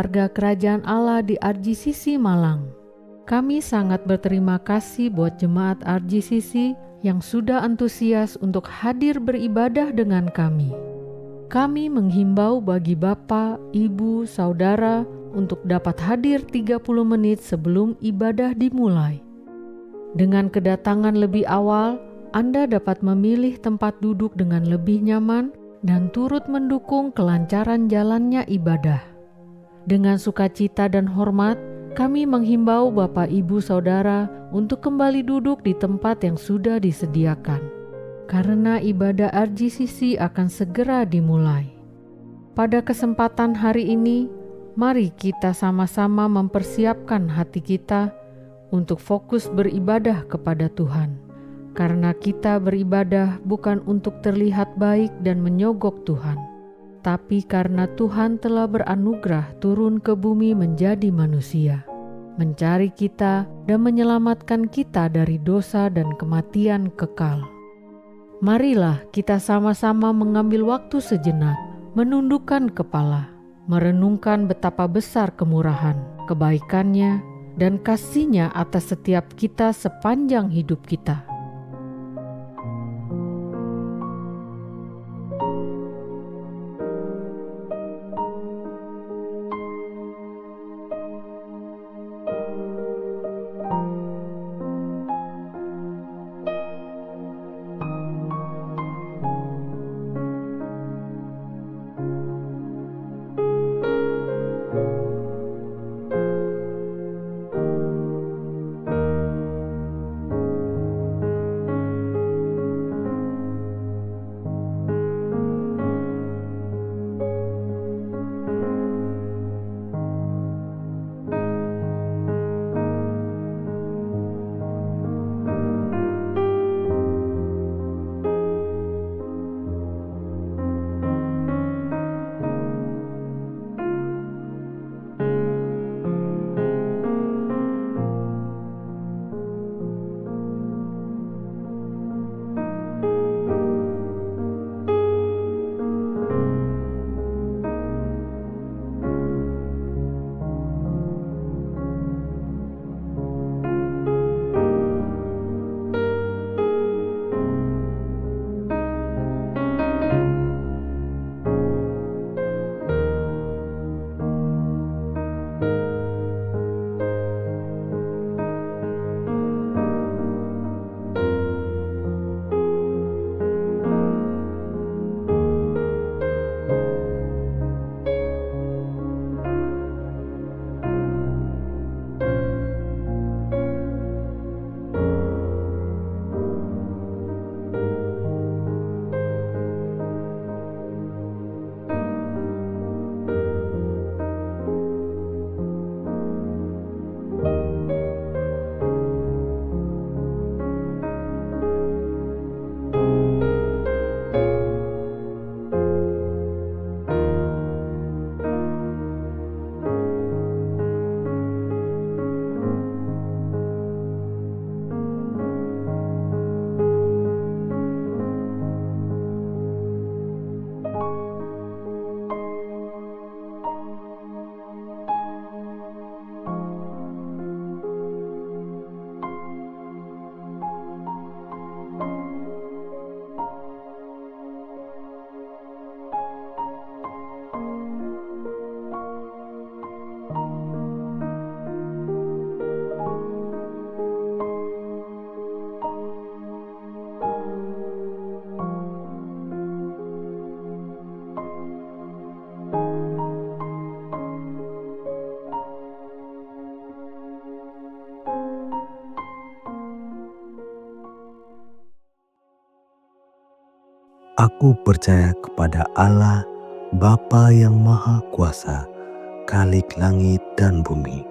keluarga Kerajaan Allah di RGCC Malang. Kami sangat berterima kasih buat jemaat RGCC yang sudah antusias untuk hadir beribadah dengan kami. Kami menghimbau bagi Bapak, Ibu, Saudara untuk dapat hadir 30 menit sebelum ibadah dimulai. Dengan kedatangan lebih awal, Anda dapat memilih tempat duduk dengan lebih nyaman dan turut mendukung kelancaran jalannya ibadah. Dengan sukacita dan hormat, kami menghimbau Bapak, Ibu, Saudara untuk kembali duduk di tempat yang sudah disediakan, karena ibadah RGCC akan segera dimulai. Pada kesempatan hari ini, mari kita sama-sama mempersiapkan hati kita untuk fokus beribadah kepada Tuhan, karena kita beribadah bukan untuk terlihat baik dan menyogok Tuhan, tapi karena Tuhan telah beranugerah turun ke bumi menjadi manusia, mencari kita dan menyelamatkan kita dari dosa dan kematian kekal. Marilah kita sama-sama mengambil waktu sejenak, menundukkan kepala, merenungkan betapa besar kemurahan, kebaikannya, dan kasih-Nya atas setiap kita sepanjang hidup kita. Aku percaya kepada Allah, Bapa yang Maha Kuasa, Khalik langit dan bumi,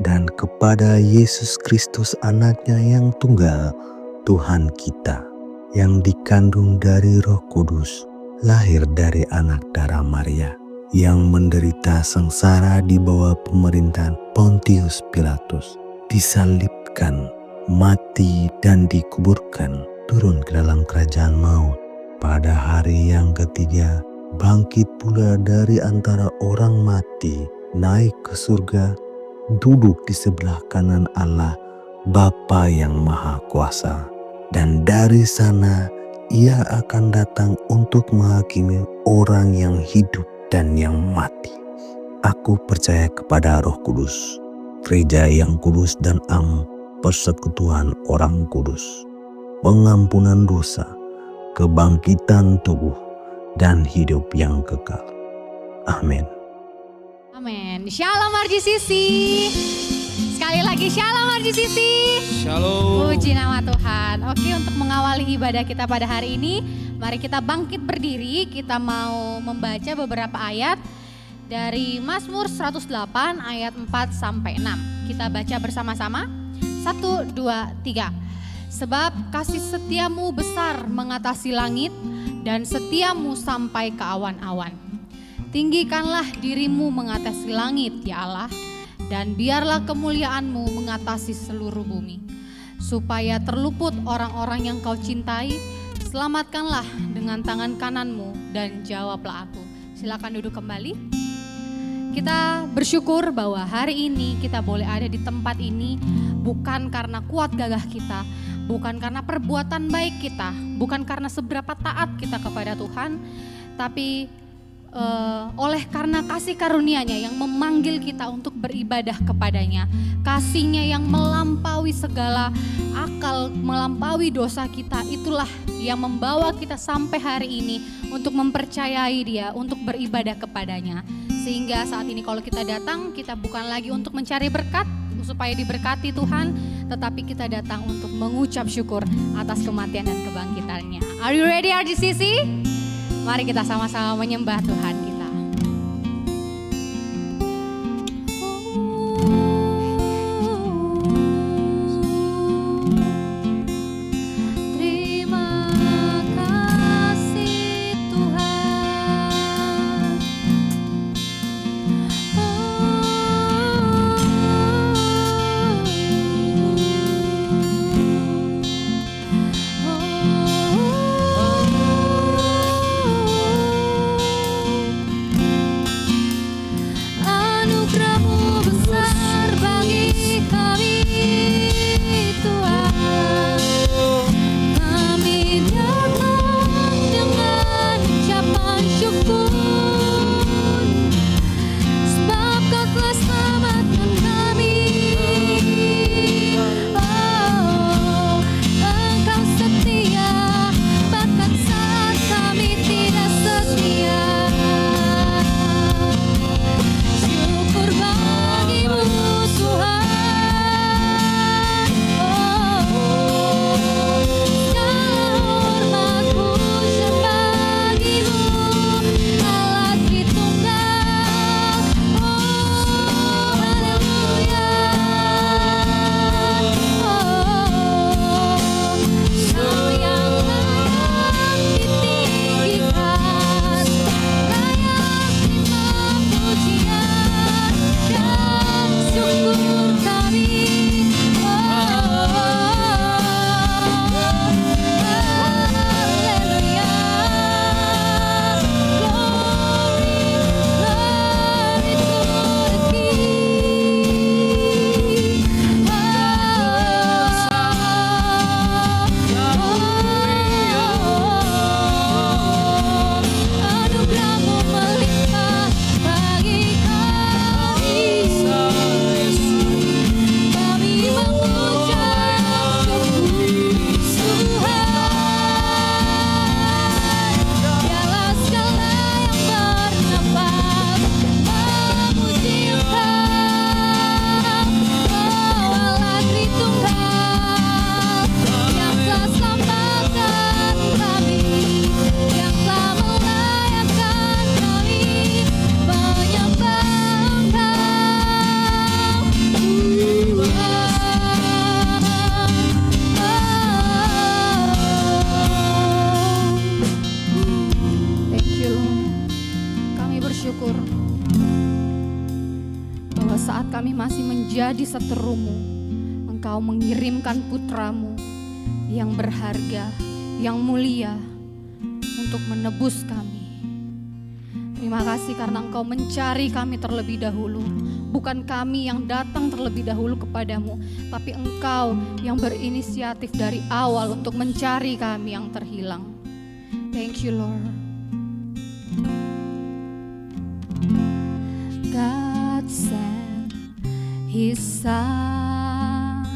dan kepada Yesus Kristus anaknya yang tunggal, Tuhan kita, yang dikandung dari Roh Kudus, lahir dari anak darah Maria, yang menderita sengsara di bawah pemerintahan Pontius Pilatus, disalibkan, mati dan dikuburkan, turun ke dalam kerajaan maut. Pada hari yang ketiga, bangkit pula dari antara orang mati, naik ke surga, duduk di sebelah kanan Allah Bapa yang Maha Kuasa, dan dari sana Ia akan datang untuk menghakimi orang yang hidup dan yang mati. Aku percaya kepada Roh Kudus, gereja yang kudus dan am, persekutuan orang kudus, pengampunan dosa, kebangkitan tubuh, dan hidup yang kekal. Amin. Amin. Shalom RGCC. Sekali lagi shalom RGCC. Shalom. Puji nama Tuhan. Oke, untuk mengawali ibadah kita pada hari ini, mari kita bangkit berdiri. Kita mau membaca beberapa ayat dari Mazmur 108 ayat 4 sampai 6. Kita baca bersama-sama. 1, 2, 3. Sebab kasih setiamu besar mengatasi langit dan setiamu sampai ke awan-awan. Tinggikanlah dirimu mengatasi langit, ya Allah, dan biarlah kemuliaanmu mengatasi seluruh bumi. Supaya terluput orang-orang yang kau cintai, selamatkanlah dengan tangan kananmu dan jawablah aku. Silakan duduk kembali. Kita bersyukur bahwa hari ini kita boleh ada di tempat ini bukan karena kuat gagah kita, bukan karena perbuatan baik kita, bukan karena seberapa taat kita kepada Tuhan, tapi oleh karena kasih karunia-Nya yang memanggil kita untuk beribadah kepadanya. Kasih-Nya yang melampaui segala akal, melampaui dosa kita, itulah yang membawa kita sampai hari ini untuk mempercayai Dia, untuk beribadah kepadanya. Sehingga saat ini kalau kita datang, kita bukan lagi untuk mencari berkat supaya diberkati Tuhan, tetapi kita datang untuk mengucap syukur atas kematian dan kebangkitannya. Are you ready RGCC? Mari kita sama-sama menyembah Tuhan kita. Terima kasih Tuhan. kami masih menjadi seterumu, Engkau mengirimkan putramu yang berharga, yang mulia untuk menebus kami. Terima kasih karena Engkau mencari kami terlebih dahulu. Bukan kami yang datang terlebih dahulu kepadamu, tapi Engkau yang berinisiatif dari awal untuk mencari kami yang terhilang. Thank you, Lord. God sent His Son.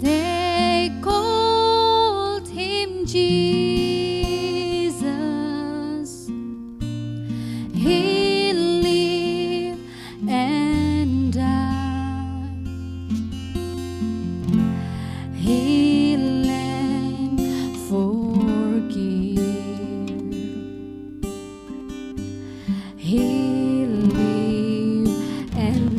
They called Him Jesus. He lived and died. He lent forgive. He lived and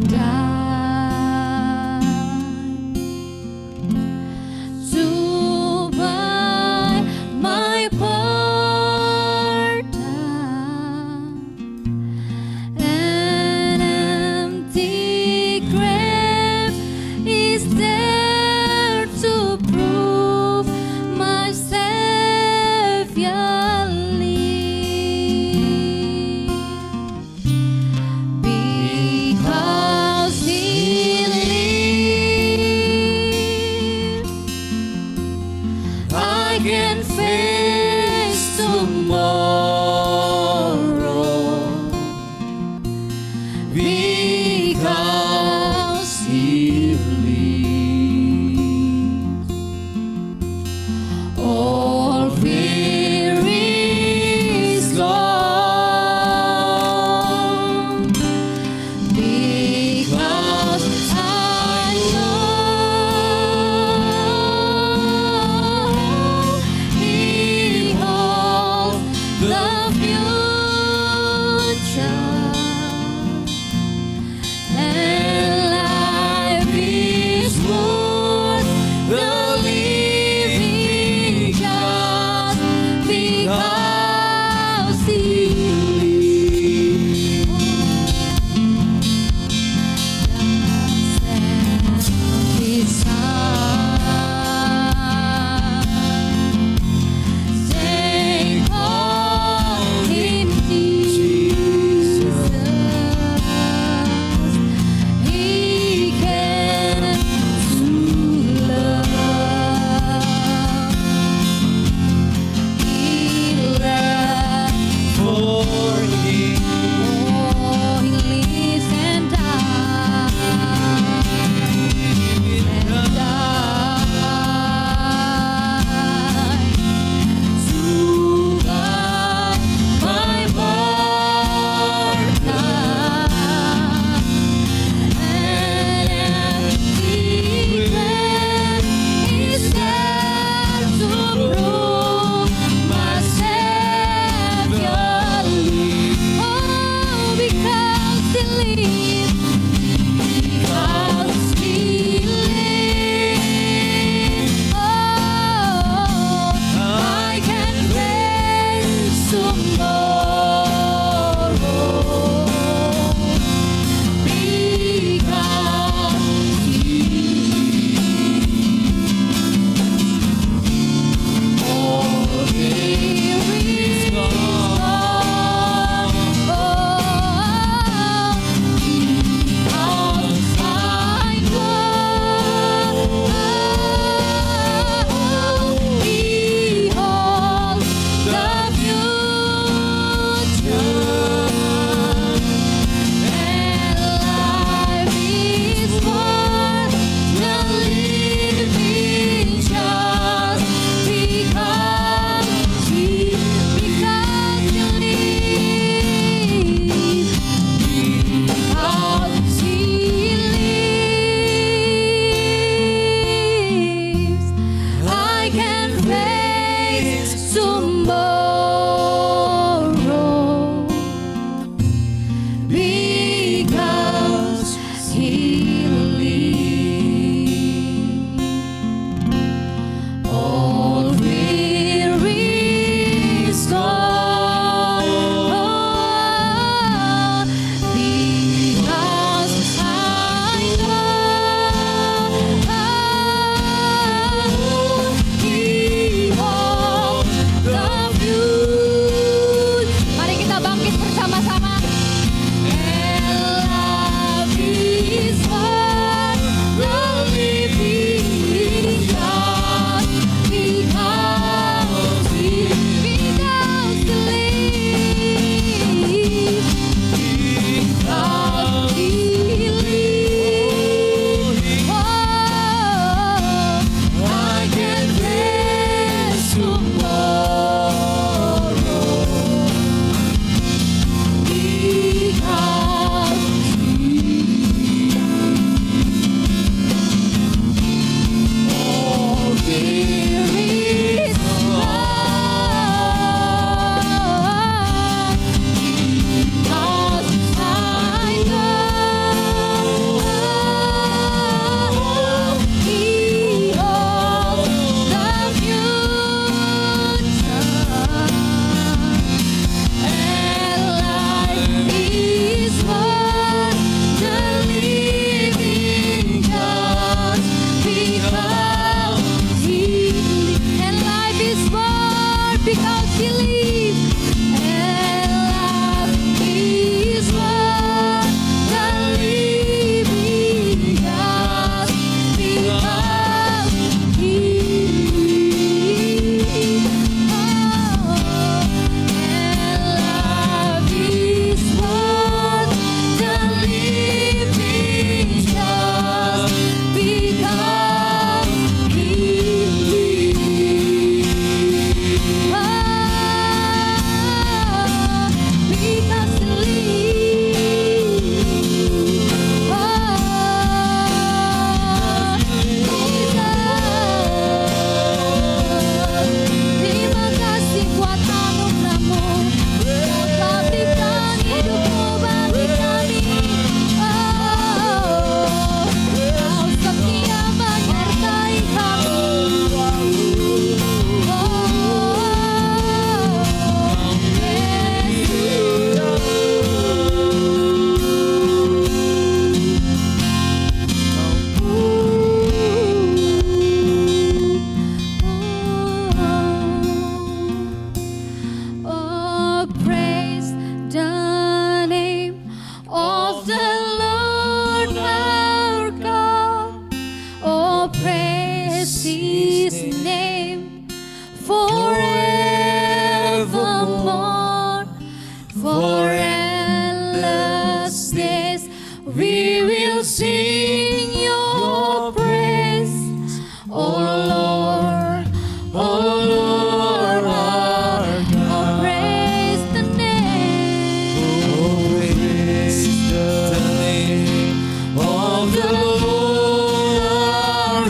of the Lord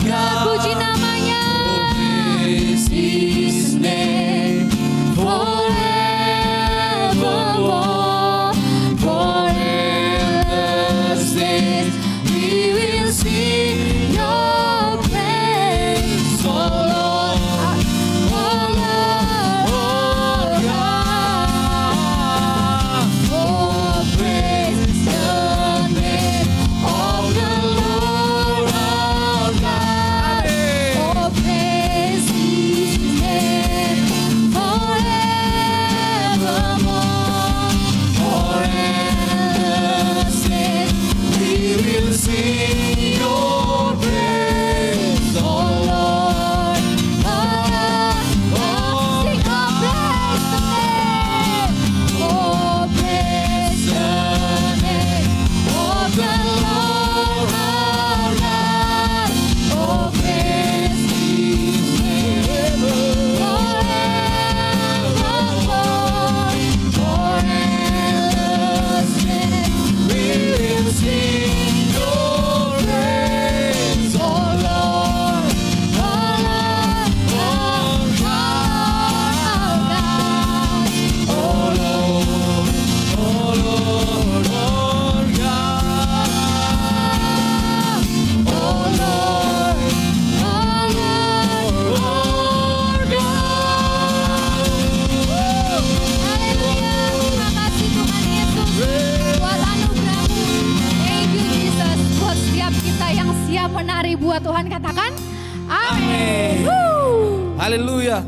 God. Puji namanya. Praise His name forevermore. For endless days we will sing Your praise, O Lord, O Lord God. Oh, praise the name of the Lord our God. Oh, praise His name forevermore. For endless days we will sing Your praise, O Lord, O Lord. Sing, oh, praise the name. Oh, praise the name of the Lord our God. Oh, praise His name forevermore. For endless days We will sing Your praise, O Lord, O Lord, Lord God. O Lord, O Lord, Lord God. O Lord, O Lord, Lord God. Haleluya, terima kasih Tuhan Yesus buat anugerah-Mu. Thank you Jesus, buat setiap kita yang siap menari buat Tuhan, katakan amin. Amin. Haleluya.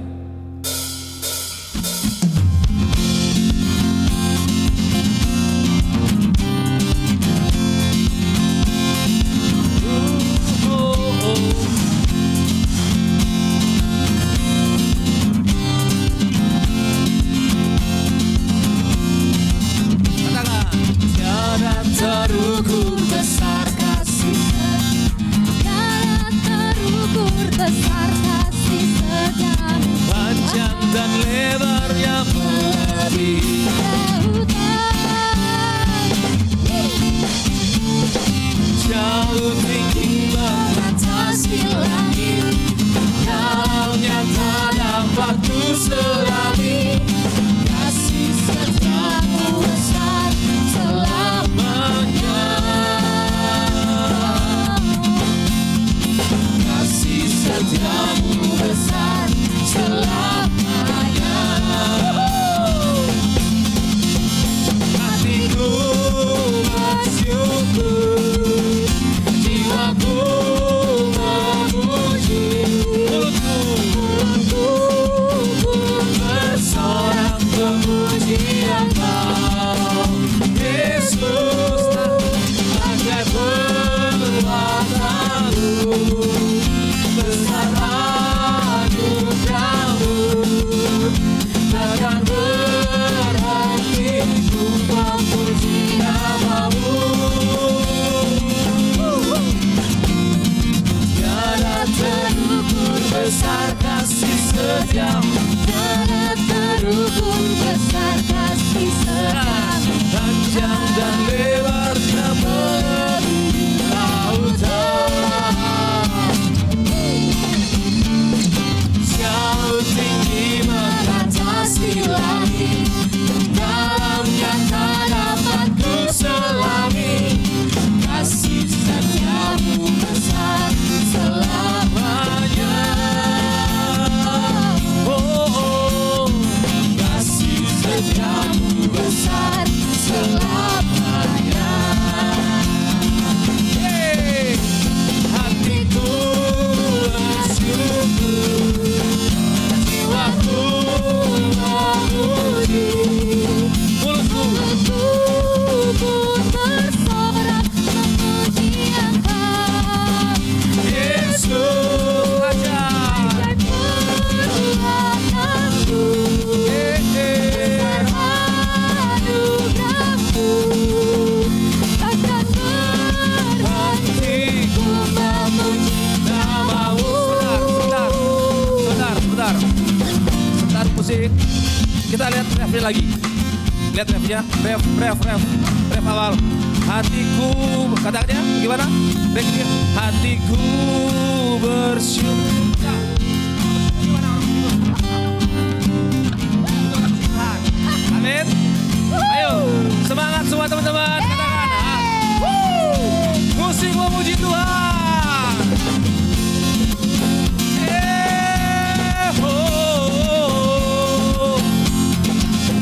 Katakan, tiada terukur besar kasih, Tiada terukur besar kasih setiamu. panjang dan lebarnya melebihi jauh tinggi mengatasi langit, dalamnya tak dapat ku selami. Kasih setiamu besar selamanya. Kasih setiamu besar selamanya. Hatiku bersyukur, jiwaku memuji, mulutku pun bersorak pujian Kau, Yesus. Bagai perbuatanmu, besar anugerah-Mu, takkan berhenti ku memuji nama-Mu. Tiada terukur besar kasih setiamu, Tiada terukur besar kasih setiamu. panjang dan lebarnya melebihi lautan, jauh tinggi mengatasi langit, dalamnya tak dapat ku selami. Kasih setiamu besar selamanya. Oh, kasih setiamu besar selamanya. Hey, hatiku bersyukur, jiwaku memuji, mulutku pun bersorak memuji Engkau. Yesus Raja. Dan perbuatanmu, besar anugerah-Mu, takkan berhenti ku memuji Nama-Mu. Sebentar musik. Kita lihat refnya lagi. Lihat refnya, ref awal. Hatiku, katakannya gimana? Backnya, hatiku bersyukur. Amin. Ayo, semangat semua teman-teman. Katakan, musik memuji Tuhan.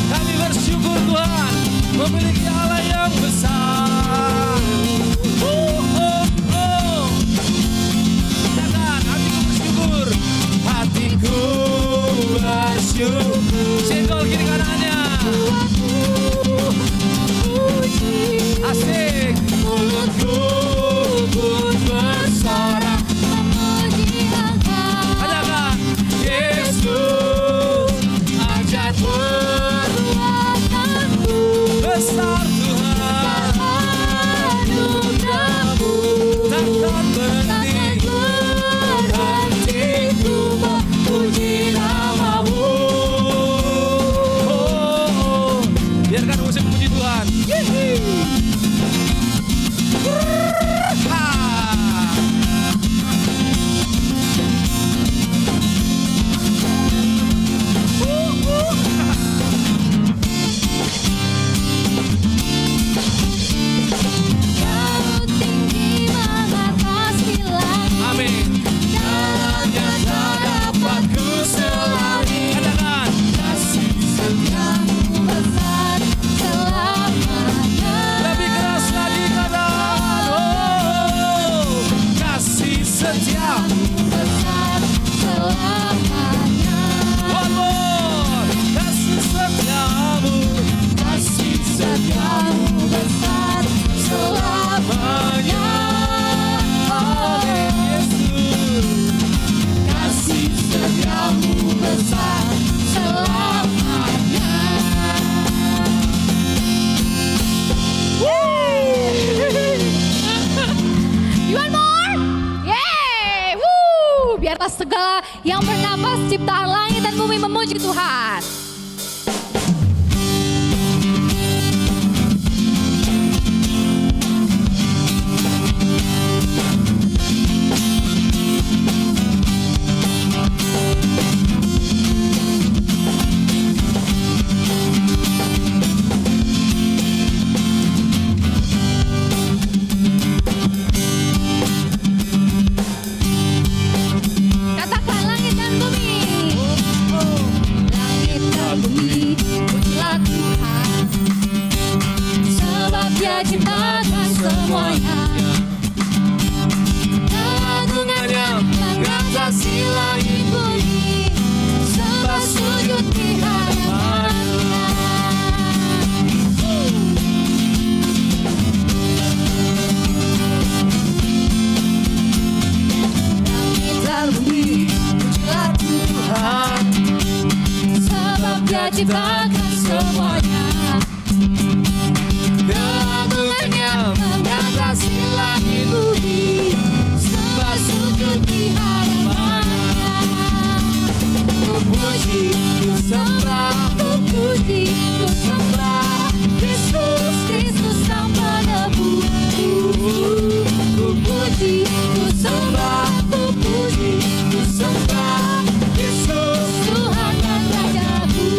Kami bersyukur Tuhan memiliki Allah yang besar. Katakan, hatiku bersyukur. Senggol kiri kanannya. Asik. Mulutku pun bersorak memuji Engkau. Katakan, Yesus ajar perbuatanku. Besar Tuhan anugerah-Mu, takkan berhenti-hentiku memuji nama-Mu. Biarkan musik memuji Tuhan. Segala yang bernapas ciptaan langit dan bumi memuji Tuhan. Ciptakan semuanya, keagungannya mengatasi langit bumi, sembah sujud di hadapannya. Ku puji, ku sembah, ku puji, ku sembah Kristus, Kristus Sang Penebus. Ku puji, ku sembah, ku puji, ku sembah Kristus Tuhan dan Rajaku.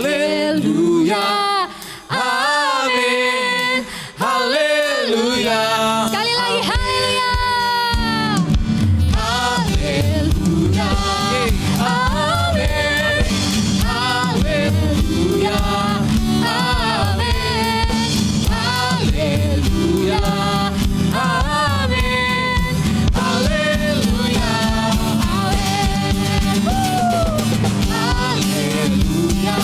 Haleluya. Amin. Haleluya. Sekali lagi haleluya. Haleluya. Amin. Haleluya. Amin. Haleluya. Amin. Haleluya. Haleluya.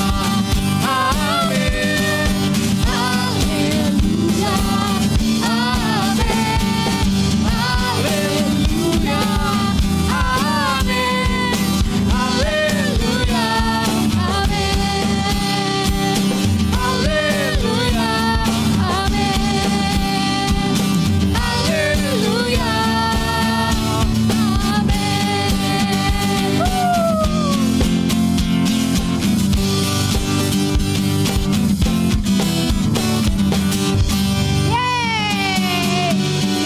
Yeay.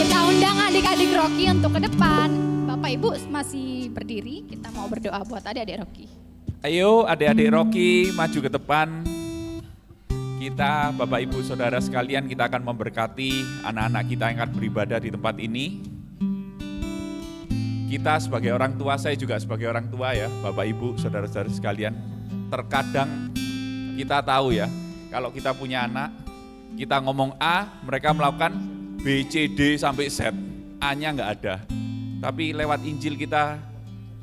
Kita undang adik-adik Rocky untuk ke depan. Bapak Ibu masih berdiri, kita mau berdoa buat adik-adik Rocky. Ayo adik-adik Rocky maju ke depan. Kita Bapak Ibu Saudara sekalian, kita akan memberkati anak-anak kita yang akan beribadah di tempat ini. Kita sebagai orang tua, saya juga sebagai orang tua ya Bapak Ibu Saudara-saudara sekalian. Terkadang kita tahu ya, kalau kita punya anak, kita ngomong A, mereka melakukan B, C, D sampai Z. A-nya nggak ada. Tapi lewat Injil kita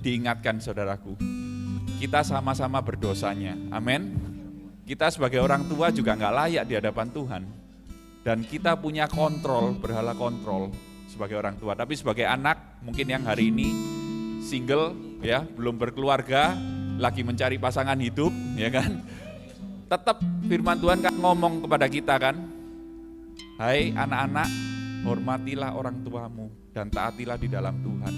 diingatkan saudaraku, kita sama-sama berdosanya. Amin. Kita sebagai orang tua juga nggak layak di hadapan Tuhan. Dan kita punya kontrol, berhala kontrol sebagai orang tua. Tapi sebagai anak, mungkin yang hari ini single, ya, belum berkeluarga, lagi mencari pasangan hidup, ya kan? Tetap firman Tuhan kan ngomong kepada kita kan, hai anak-anak, hormatilah orang tuamu dan taatilah di dalam Tuhan.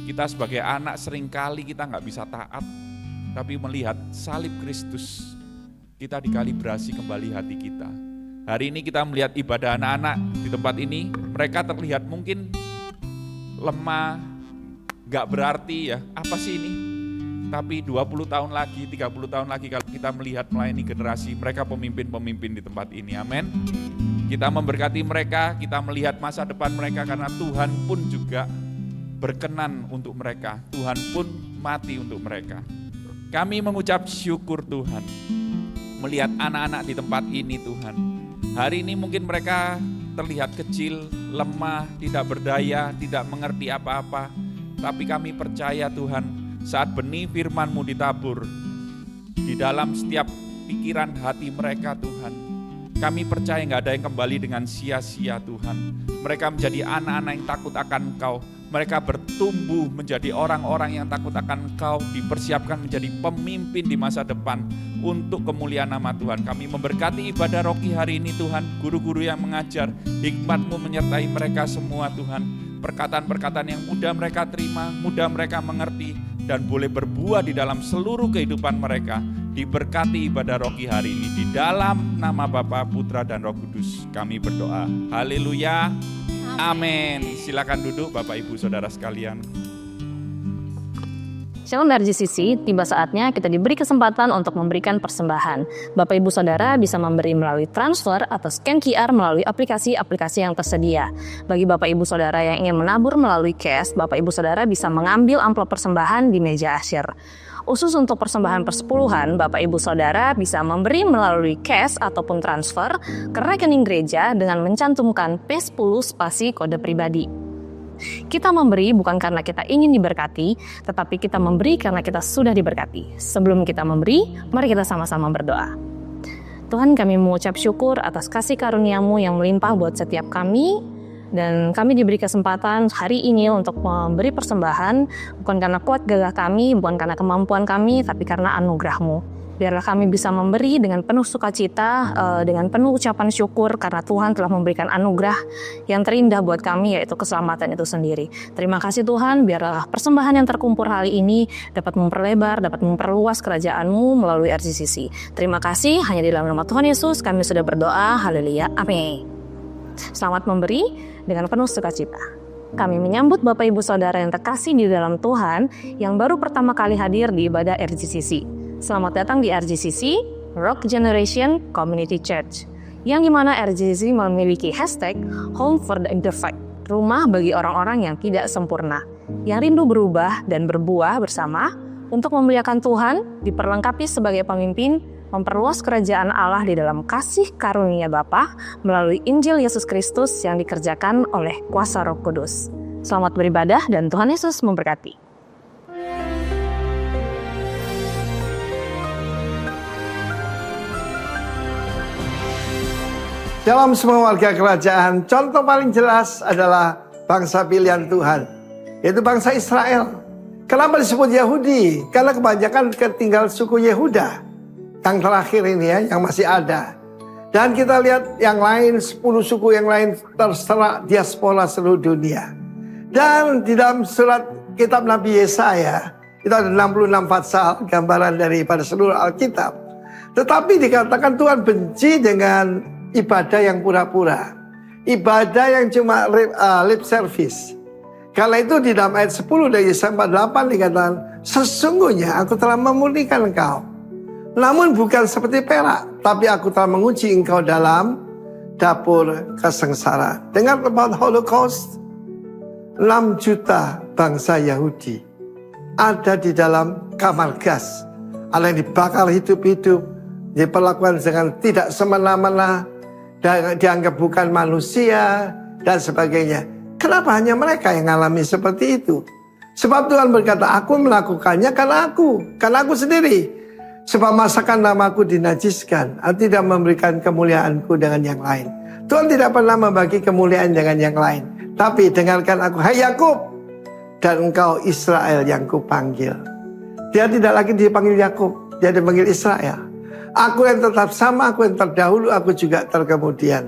Kita sebagai anak seringkali kita nggak bisa taat, tapi melihat salib Kristus, kita dikalibrasi kembali hati kita. Hari ini kita melihat ibadah anak-anak di tempat ini, mereka terlihat mungkin lemah, gak berarti ya, apa sih ini? Tapi 20 tahun lagi, 30 tahun lagi kalau kita melihat melayani generasi, mereka pemimpin-pemimpin di tempat ini, amin. Kita memberkati mereka, kita melihat masa depan mereka karena Tuhan pun juga berkenan untuk mereka, Tuhan pun mati untuk mereka. Kami mengucap syukur Tuhan, melihat anak-anak di tempat ini Tuhan. Hari ini mungkin mereka terlihat kecil, lemah, tidak berdaya, tidak mengerti apa-apa. Tapi kami percaya Tuhan, saat benih firman-Mu ditabur di dalam setiap pikiran hati mereka Tuhan, kami percaya gak ada yang kembali dengan sia-sia Tuhan. Mereka menjadi anak-anak yang takut akan Engkau. Mereka bertumbuh menjadi orang-orang yang takut akan Engkau, dipersiapkan menjadi pemimpin di masa depan untuk kemuliaan nama Tuhan. Kami memberkati ibadah Rocky hari ini Tuhan, guru-guru yang mengajar, hikmat-Mu menyertai mereka semua Tuhan. Perkataan-perkataan yang mudah mereka terima, mudah mereka mengerti, dan boleh berbuah di dalam seluruh kehidupan mereka. Diberkati ibadah Rocky hari ini, di dalam nama Bapa, Putra, dan Roh Kudus kami berdoa. Haleluya. Amin. Silakan duduk Bapak Ibu Saudara sekalian. Shalom RGCC, tiba saatnya kita diberi kesempatan untuk memberikan persembahan. Bapak Ibu Saudara bisa memberi melalui transfer atau scan QR melalui aplikasi-aplikasi yang tersedia. Bagi Bapak Ibu Saudara yang ingin menabur melalui cash, Bapak Ibu Saudara bisa mengambil amplop persembahan di meja asyir. Khusus untuk persembahan persepuluhan, Bapak Ibu Saudara bisa memberi melalui cash ataupun transfer ke rekening gereja dengan mencantumkan P10 spasi kode pribadi. Kita memberi bukan karena kita ingin diberkati, tetapi kita memberi karena kita sudah diberkati. Sebelum kita memberi, mari kita sama-sama berdoa. Tuhan, kami mengucap syukur atas kasih karunia-Mu yang melimpah buat setiap kami. Dan kami diberi kesempatan hari ini untuk memberi persembahan, bukan karena kuat gagah kami, bukan karena kemampuan kami, tapi karena anugerah-Mu. Biarlah kami bisa memberi dengan penuh sukacita, dengan penuh ucapan syukur, karena Tuhan telah memberikan anugerah yang terindah buat kami, yaitu keselamatan itu sendiri. Terima kasih Tuhan, biarlah persembahan yang terkumpul hari ini dapat memperlebar, dapat memperluas kerajaan-Mu melalui RGCC. Terima kasih, hanya di dalam nama Tuhan Yesus kami sudah berdoa, haleluya, amin. Selamat memberi dengan penuh sukacita. Kami menyambut Bapak Ibu Saudara yang terkasih di dalam Tuhan yang baru pertama kali hadir di ibadah RGCC. Selamat datang di RGCC, Rock Generation Community Church, yang dimana RGCC memiliki hashtag Home for the Imperfect, rumah bagi orang-orang yang tidak sempurna, yang rindu berubah dan berbuah bersama untuk memuliakan Tuhan, diperlengkapi sebagai pemimpin, memperluas kerajaan Allah di dalam kasih karunia Bapa melalui Injil Yesus Kristus yang dikerjakan oleh kuasa Roh Kudus. Selamat beribadah dan Tuhan Yesus memberkati. Dalam semua warga kerajaan, contoh paling jelas adalah bangsa pilihan Tuhan, yaitu bangsa Israel. Kenapa disebut Yahudi? Karena kebanyakan tinggal suku Yehuda yang terakhir ini ya, yang masih ada. Dan kita lihat yang lain, 10 suku yang lain terserak diaspora seluruh dunia. Dan di dalam surat kitab Nabi Yesaya, itu ada 66 pasal, gambaran daripada seluruh Alkitab. Tetapi dikatakan Tuhan benci dengan ibadah yang pura-pura, ibadah yang cuma lip service. Karena itu di dalam ayat 10 dari Yesaya 48 dikatakan, sesungguhnya aku telah memurnikan engkau, namun bukan seperti perak, tapi aku telah menguji engkau dalam dapur kesengsaraan. Dengar tentang Holocaust, 6 juta bangsa Yahudi ada di dalam kamar gas, ada yang dibakar hidup-hidup, diperlakukan dengan tidak semena-mena, dan dianggap bukan manusia dan sebagainya. Kenapa hanya mereka yang mengalami seperti itu? Sebab Tuhan berkata, aku melakukannya karena aku sendiri. Sebab masakan namaku dinajiskan, aku tidak memberikan kemuliaanku dengan yang lain. Tuhan tidak pernah membagi kemuliaan dengan yang lain. Tapi dengarkan aku, hai Yakub, dan engkau Israel yang kupanggil. Dia tidak lagi dipanggil Yakub, dia dipanggil Israel. Aku yang tetap sama, aku yang terdahulu, aku juga terkemudian.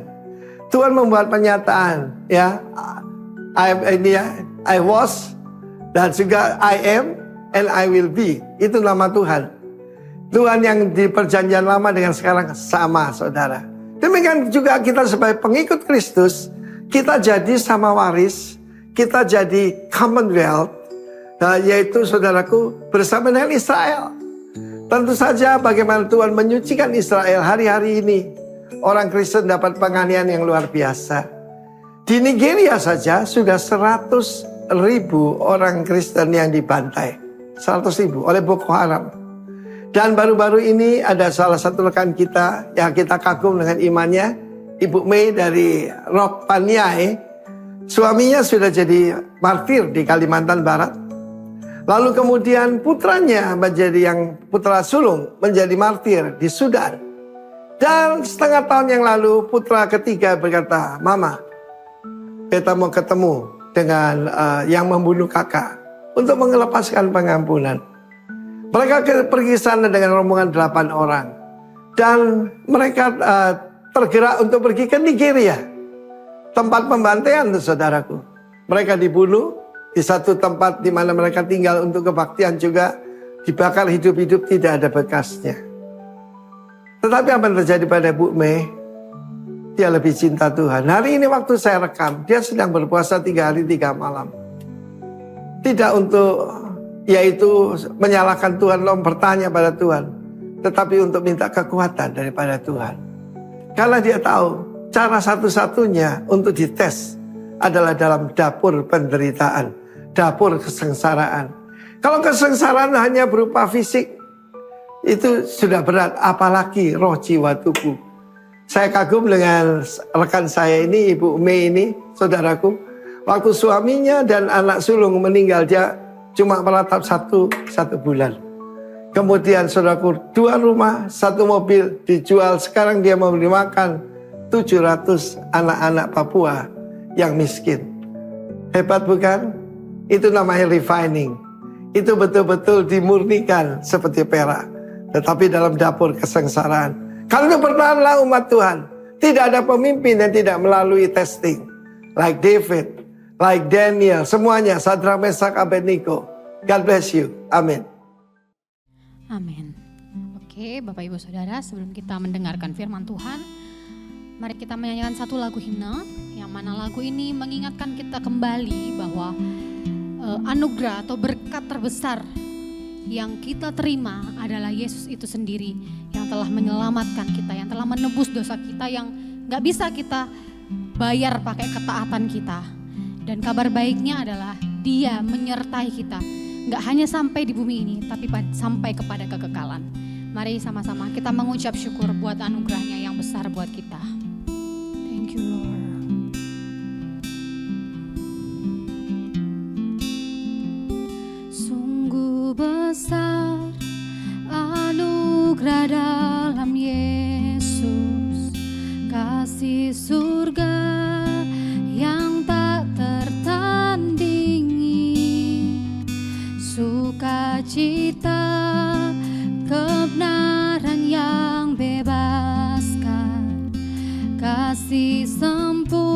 Tuhan membuat pernyataan, ya, I was, dan juga I am, and I will be. Itu nama Tuhan. Tuhan yang di perjanjian lama dengan sekarang sama, saudara. Demikian juga kita sebagai pengikut Kristus, kita jadi sama waris, kita jadi commonwealth, yaitu saudaraku bersama dengan Israel. Tentu saja bagaimana Tuhan menyucikan Israel hari-hari ini. Orang Kristen dapat penganiayaan yang luar biasa. Di Nigeria saja sudah 100.000 orang Kristen yang dibantai. 100.000 oleh Boko Haram. Dan baru-baru ini ada salah satu rekan kita yang kita kagum dengan imannya, Ibu Mei dari Rock Paniai. Suaminya sudah jadi martir di Kalimantan Barat. Lalu kemudian putranya menjadi yang putra sulung menjadi martir di Sudan. Dan setengah tahun yang lalu putra ketiga berkata, Mama, beta mau ketemu dengan yang membunuh kakak untuk melepaskan pengampunan. Mereka pergi sana dengan rombongan 8 orang. Dan mereka tergerak untuk pergi ke Nigeria. Tempat pembantaian tuh saudaraku. Mereka dibunuh. Di satu tempat di mana mereka tinggal untuk kebaktian juga dibakar hidup-hidup, tidak ada bekasnya. Tetapi apa yang terjadi pada Bu Mei? Dia lebih cinta Tuhan. Hari ini waktu saya rekam, dia sedang berpuasa 3 hari 3 malam. Tidak untuk yaitu menyalahkan Tuhan, bertanya pada Tuhan, tetapi untuk minta kekuatan daripada Tuhan. Karena dia tahu cara satu-satunya untuk dites adalah dalam dapur penderitaan, dapur kesengsaraan. Kalau kesengsaraan hanya berupa fisik, itu sudah berat, apalagi roh, jiwa, tubuh. Saya kagum dengan rekan saya ini, Ibu Mei ini, saudaraku. Waktu suaminya dan anak sulung meninggal, dia cuma meratap satu bulan. Kemudian saudaraku, 2 rumah, 1 mobil dijual. Sekarang dia memberi makan 700 anak-anak Papua yang miskin. Hebat bukan? Itu namanya refining. Itu betul-betul dimurnikan seperti perak. Tetapi dalam dapur kesengsaraan. Kalau bertahanlah umat Tuhan. Tidak ada pemimpin yang tidak melalui testing. Like David, like Daniel, semuanya. Sadrak, Mesak, Abednego. God bless you. Amin. Amin. Oke, Bapak Ibu Saudara, sebelum kita mendengarkan firman Tuhan, mari kita menyanyikan satu lagu himne, yang mana lagu ini mengingatkan kita kembali bahwa anugerah atau berkat terbesar yang kita terima adalah Yesus itu sendiri yang telah menyelamatkan kita, yang telah menebus dosa kita yang gak bisa kita bayar pakai ketaatan kita. Dan kabar baiknya adalah Dia menyertai kita, gak hanya sampai di bumi ini, tapi sampai kepada kekekalan. Mari sama-sama kita mengucap syukur buat anugerahnya yang besar buat kita. Thank you Lord. Sungguh besar anugerah dalam Yesus, kasih surga yang tak tertandingi, sukacita kebenaran yang bebaskan, kasih sempurna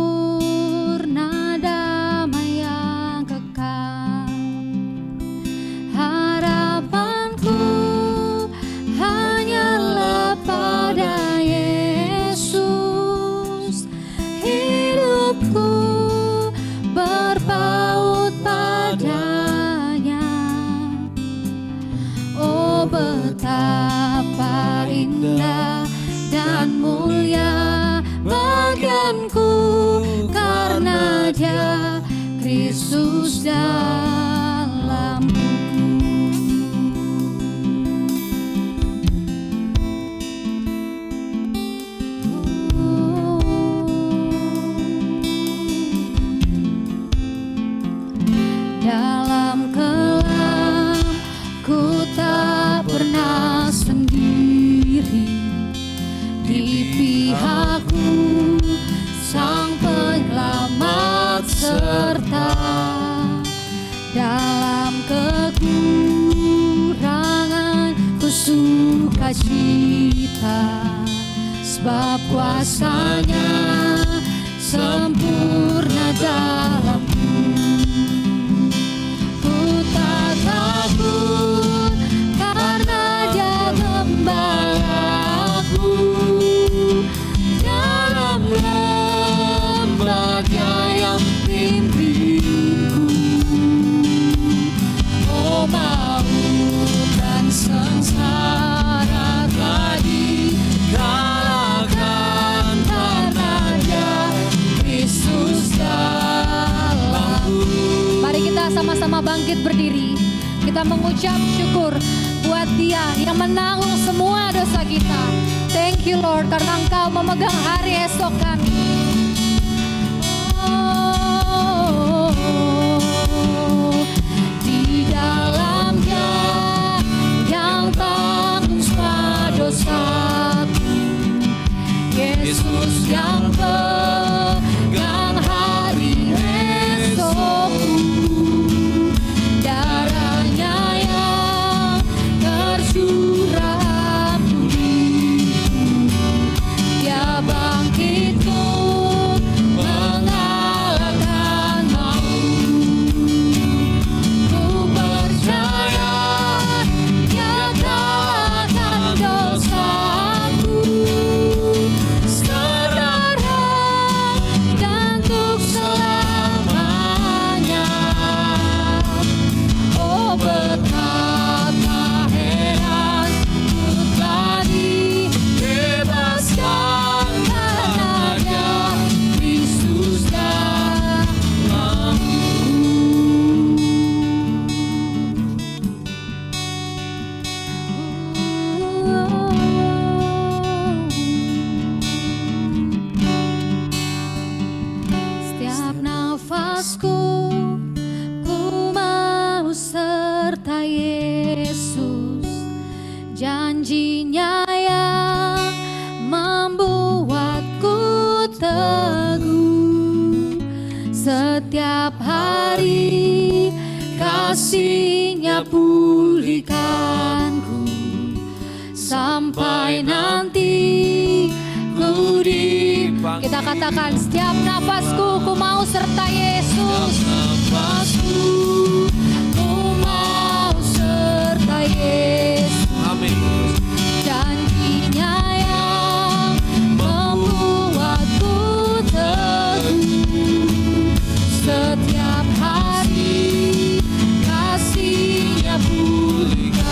damai yang kekal. Harapanku hanyalah pada Yesus, hidupku berpaut padanya. Oh betapa indah dan mulia bagianku, karena Dia Kristus dalamku. Dalam kelam ku tak pernah sendiri, di pihakku Sang Penyelamat serta dalam kekurangan ku sukacita, sebab kuasa-Nya sempurna dalamku. Ku tak takut karena Dia gembalaku, dalam lembah-Nya yang pimpinku. Oh maut dan sengsara telah dikalahkan, karena Dia Kristus dalamku. Mari kita sama-sama bangkit berdiri. Kita mengucap syukur buat Dia yang menanggung semua dosa kita. Thank you Lord, karena Engkau memegang hari esok kami. Di dalam-Nya yang tanggung semua dosaku, Yesus yang pegang hari esokku. Darah-Nya yang tercurah puliku, Dia bangkit untuk mengalahkan maut. Ku percaya Dia kalahkan dosaku sekarang dan untuk selamanya. Oh betapa heran ku telah dibebaskan, karena Dia Kristus dalamku. Setiap nafasku ku mau serta Yesus, janji-Nya yang membuatku teguh. Setiap hari kasih-Nya pulihkanku, sampai nanti ku dipanggil. Kita katakan, setiap nafasku ku mau serta Yesus. Nafasku ku mau serta Yesus. Amin. Janji-Nya yang membuatku teguh. Setiap hari kasih-Nya pulihkan.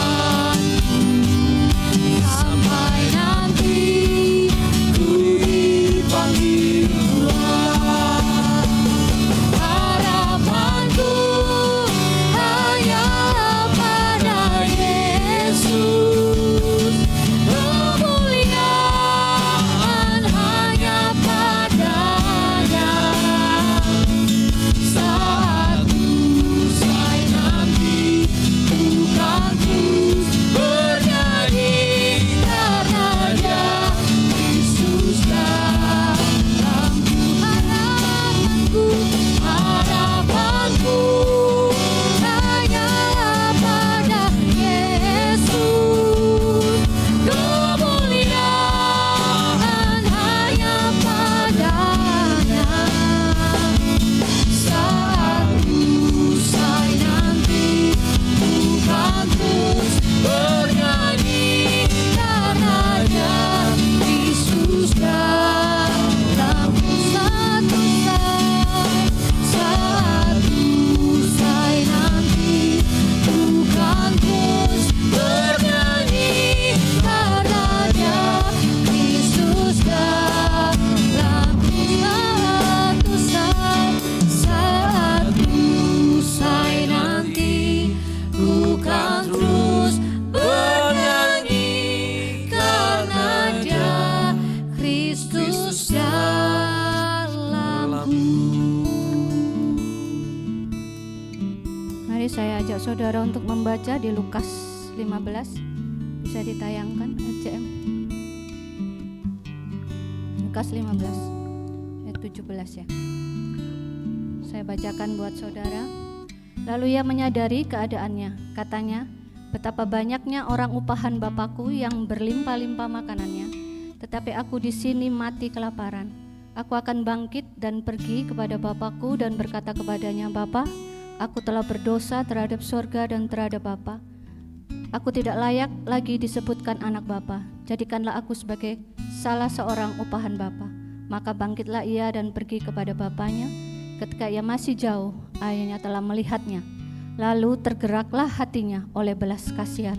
mengajak saudara untuk membaca di Lukas 15. Bisa ditayangkan RCM. Lukas 15 ayat 17 ya. Saya bacakan buat saudara. Lalu ia menyadari keadaannya. Katanya, betapa banyaknya orang upahan Bapakku yang berlimpah-limpah makanannya, tetapi aku di sini mati kelaparan. Aku akan bangkit dan pergi kepada Bapakku dan berkata kepadanya, Bapa, aku telah berdosa terhadap surga dan terhadap Bapa. Aku tidak layak lagi disebutkan anak Bapa. Jadikanlah aku sebagai salah seorang upahan Bapa. Maka bangkitlah ia dan pergi kepada bapaknya. Ketika ia masih jauh, ayahnya telah melihatnya. Lalu tergeraklah hatinya oleh belas kasihan.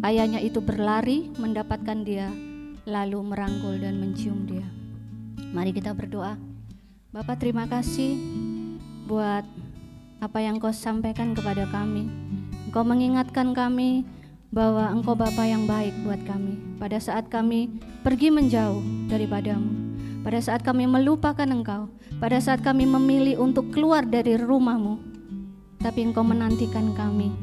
Ayahnya itu berlari mendapatkan dia, lalu merangkul dan mencium dia. Mari kita berdoa. Bapa, terima kasih buat apa yang Kau sampaikan kepada kami. Engkau mengingatkan kami bahwa Engkau Bapa yang baik buat kami. Pada saat kami pergi menjauh daripadamu, pada saat kami melupakan Engkau, pada saat kami memilih untuk keluar dari rumah-Mu, tapi Engkau menantikan kami.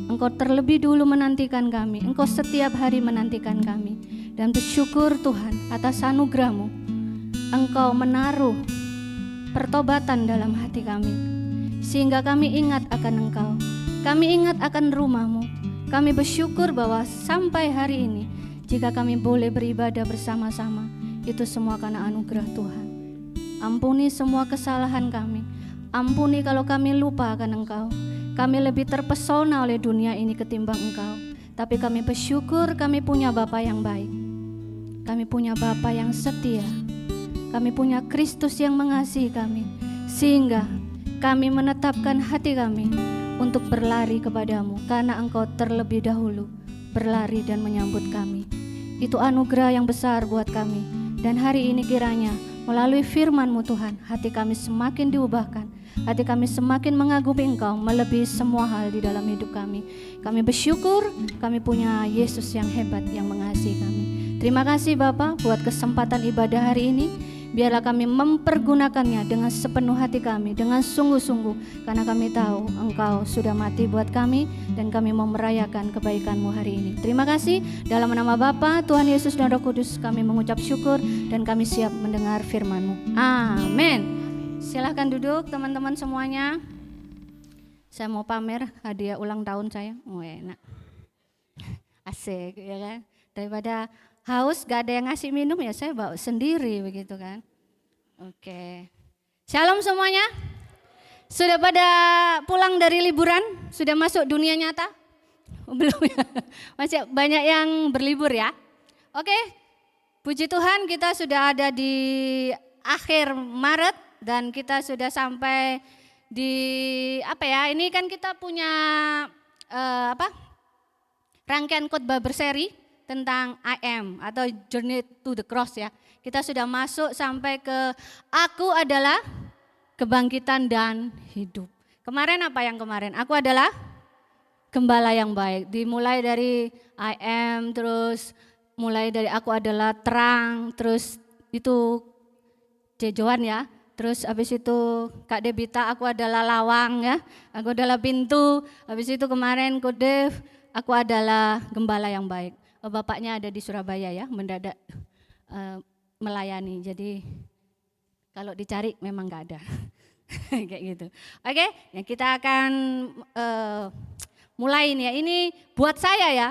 Engkau terlebih dulu menantikan kami. Engkau setiap hari menantikan kami. Dan bersyukur Tuhan atas anugerah-Mu, Engkau menaruh pertobatan dalam hati kami, sehingga kami ingat akan Engkau. Kami ingat akan rumah-Mu. Kami bersyukur bahwa sampai hari ini, jika kami boleh beribadah bersama-sama, itu semua karena anugerah Tuhan. Ampuni semua kesalahan kami. Ampuni kalau kami lupa akan Engkau. Kami lebih terpesona oleh dunia ini ketimbang Engkau. Tapi kami bersyukur kami punya Bapa yang baik. Kami punya Bapa yang setia. Kami punya Kristus yang mengasihi kami, sehingga kami menetapkan hati kami untuk berlari kepadamu, karena Engkau terlebih dahulu berlari dan menyambut kami. Itu anugerah yang besar buat kami. Dan hari ini kiranya melalui firman-Mu Tuhan, hati kami semakin diubahkan, hati kami semakin mengagumi Engkau melebihi semua hal di dalam hidup kami. Kami bersyukur kami punya Yesus yang hebat yang mengasihi kami. Terima kasih Bapa buat kesempatan ibadah hari ini. Biarlah kami mempergunakannya dengan sepenuh hati kami, dengan sungguh-sungguh, karena kami tahu Engkau sudah mati buat kami dan kami mau merayakan kebaikan-Mu hari ini. Terima kasih, dalam nama Bapa, Tuhan Yesus dan Roh Kudus kami mengucap syukur dan kami siap mendengar firman-Mu. Amin. Silahkan duduk teman-teman semuanya. Saya mau pamer hadiah ulang tahun saya. Oh enak, asik ya kan. Daripada haus gak ada yang ngasih minum, ya saya bawa sendiri begitu kan. Oke. Shalom semuanya. Sudah pada pulang dari liburan? Sudah masuk dunia nyata? Belum ya? Masih banyak yang berlibur ya. Oke. Puji Tuhan kita sudah ada di akhir Maret dan kita sudah sampai di apa ya? Ini kan kita punya rangkaian khotbah berseri tentang I am atau Journey to the Cross ya. Kita sudah masuk sampai ke Aku adalah kebangkitan dan hidup. Kemarin apa yang kemarin? Aku adalah gembala yang baik. Dimulai dari I am, terus mulai dari aku adalah terang, terus itu Jejoan ya. Terus habis itu Kak Debita, aku adalah lawang ya. Aku adalah pintu. Habis itu kemarin Kodev, aku adalah gembala yang baik. Bapaknya ada di Surabaya ya, mendadak melayani. Jadi kalau dicari memang nggak ada. Kayak gitu. Oke, ya kita akan mulai ini ya. Ini buat saya ya.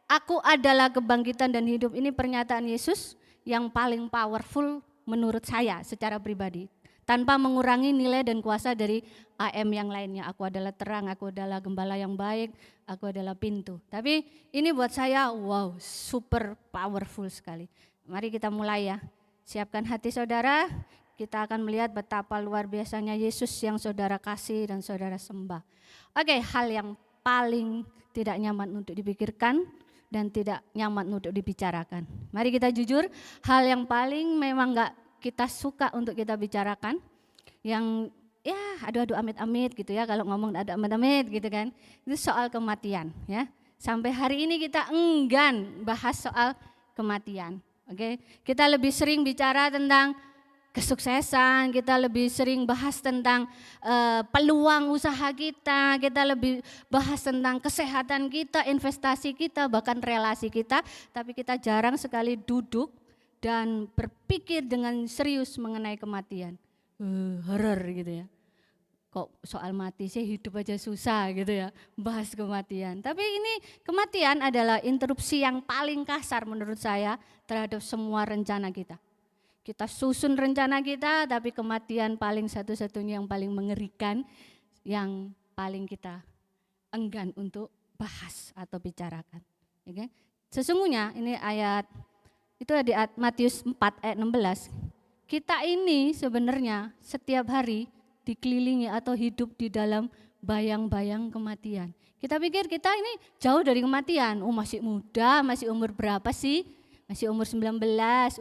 Aku adalah kebangkitan dan hidup. Ini pernyataan Yesus yang paling powerful menurut saya secara pribadi. Tanpa mengurangi nilai dan kuasa dari AM yang lainnya. Aku adalah terang, aku adalah gembala yang baik, aku adalah pintu. Tapi ini buat saya wow, super powerful sekali. Mari kita mulai ya. Siapkan hati saudara, kita akan melihat betapa luar biasanya Yesus yang saudara kasih dan saudara sembah. Oke, hal yang paling tidak nyaman untuk dipikirkan dan tidak nyaman untuk dibicarakan. Mari kita jujur, hal yang paling memang enggak kita suka untuk kita bicarakan, yang ya aduh amit-amit gitu ya, kalau ngomong ada amit-amit gitu kan, itu soal kematian ya. Sampai hari ini kita enggan bahas soal kematian. Oke, kita lebih sering bicara tentang kesuksesan, kita lebih sering bahas tentang peluang usaha kita lebih bahas tentang kesehatan kita, investasi kita, bahkan relasi kita, tapi kita jarang sekali duduk dan berpikir dengan serius mengenai kematian. Horor gitu ya. Kok soal mati sih, hidup aja susah gitu ya, bahas kematian. Tapi ini kematian adalah interupsi yang paling kasar menurut saya terhadap semua rencana kita. Kita susun rencana kita, tapi kematian paling satu-satunya yang paling mengerikan, yang paling kita enggan untuk bahas atau bicarakan. Okay? Sesungguhnya ini ayat, itu di Matius 4 ayat 16, kita ini sebenarnya setiap hari dikelilingi atau hidup di dalam bayang-bayang kematian. Kita pikir kita ini jauh dari kematian, masih muda, masih umur berapa sih? Masih umur 19,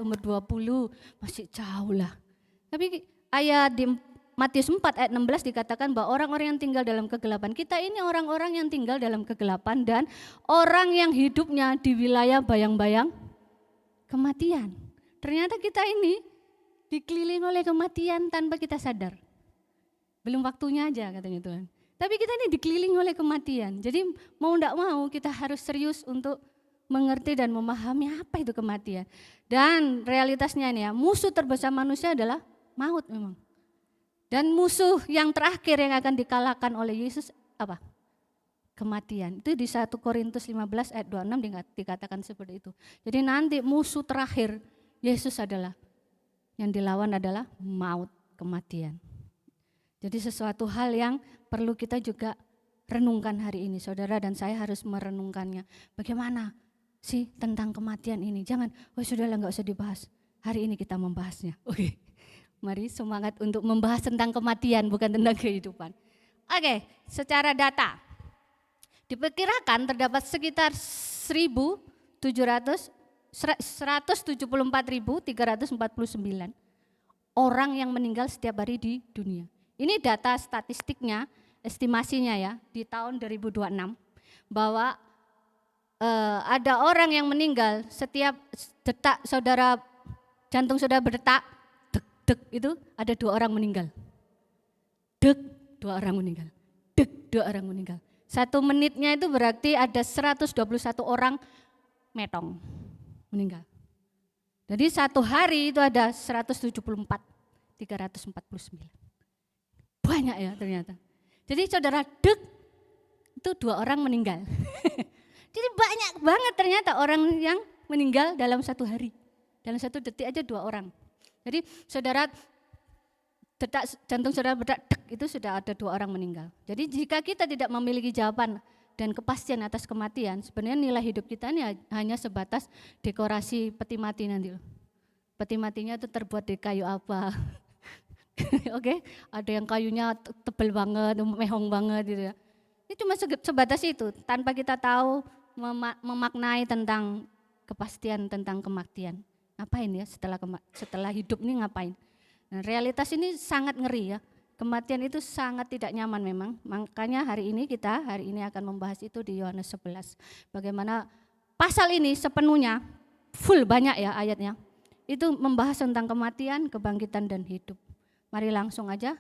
umur 20, masih jauh lah. Tapi ayat di Matius 4 ayat 16 dikatakan bahwa orang-orang yang tinggal dalam kegelapan, kita ini orang-orang yang tinggal dalam kegelapan dan orang yang hidupnya di wilayah bayang-bayang kematian. Ternyata kita ini dikelilingi oleh kematian tanpa kita sadar. Belum waktunya aja katanya Tuhan. Tapi kita ini dikelilingi oleh kematian. Jadi mau enggak mau kita harus serius untuk mengerti dan memahami apa itu kematian. Dan realitasnya ini ya, musuh terbesar manusia adalah maut memang. Dan musuh yang terakhir yang akan dikalahkan oleh Yesus apa? Kematian. Itu di 1 Korintus 15 ayat 26 dikatakan seperti itu. Jadi nanti musuh terakhir Yesus adalah, yang dilawan adalah maut, kematian. Jadi sesuatu hal yang perlu kita juga renungkan hari ini. Saudara dan saya harus merenungkannya. Bagaimana sih tentang kematian ini? Jangan, sudahlah enggak usah dibahas. Hari ini kita membahasnya. Oke. Mari semangat untuk membahas tentang kematian, bukan tentang kehidupan. Oke, secara data diperkirakan terdapat sekitar 174.349 orang yang meninggal setiap hari di dunia. Ini data statistiknya, estimasinya ya, di tahun 2026 bahwa ada orang yang meninggal setiap detak saudara, jantung saudara berdetak, dek itu ada 2 orang meninggal. Dek, 2 orang meninggal. Dek, 2 orang meninggal. 1 menitnya itu berarti ada 121 orang metong meninggal. Jadi 1 hari itu ada 349. Banyak ya ternyata. Jadi saudara, dek itu 2 orang meninggal. Jadi banyak banget ternyata orang yang meninggal dalam 1 hari. Dalam 1 detik aja 2 orang. Jadi saudara, detak jantung saudara berdetak, itu sudah ada 2 orang meninggal. Jadi jika kita tidak memiliki jawaban dan kepastian atas kematian, sebenarnya nilai hidup kita ini hanya sebatas dekorasi peti mati nanti. Peti matinya itu terbuat dari kayu apa? Oke, ada yang kayunya tebal banget, mehong banget gitu ya. Ini cuma sebatas itu, tanpa kita tahu memaknai tentang kepastian tentang kematian. Ngapain ya setelah hidup ini ngapain? Nah, realitas ini sangat ngeri ya. Kematian itu sangat tidak nyaman memang. Makanya hari ini akan membahas itu di Yohanes 11. Bagaimana pasal ini sepenuhnya full banyak ya ayatnya. Itu membahas tentang kematian, kebangkitan dan hidup. Mari langsung aja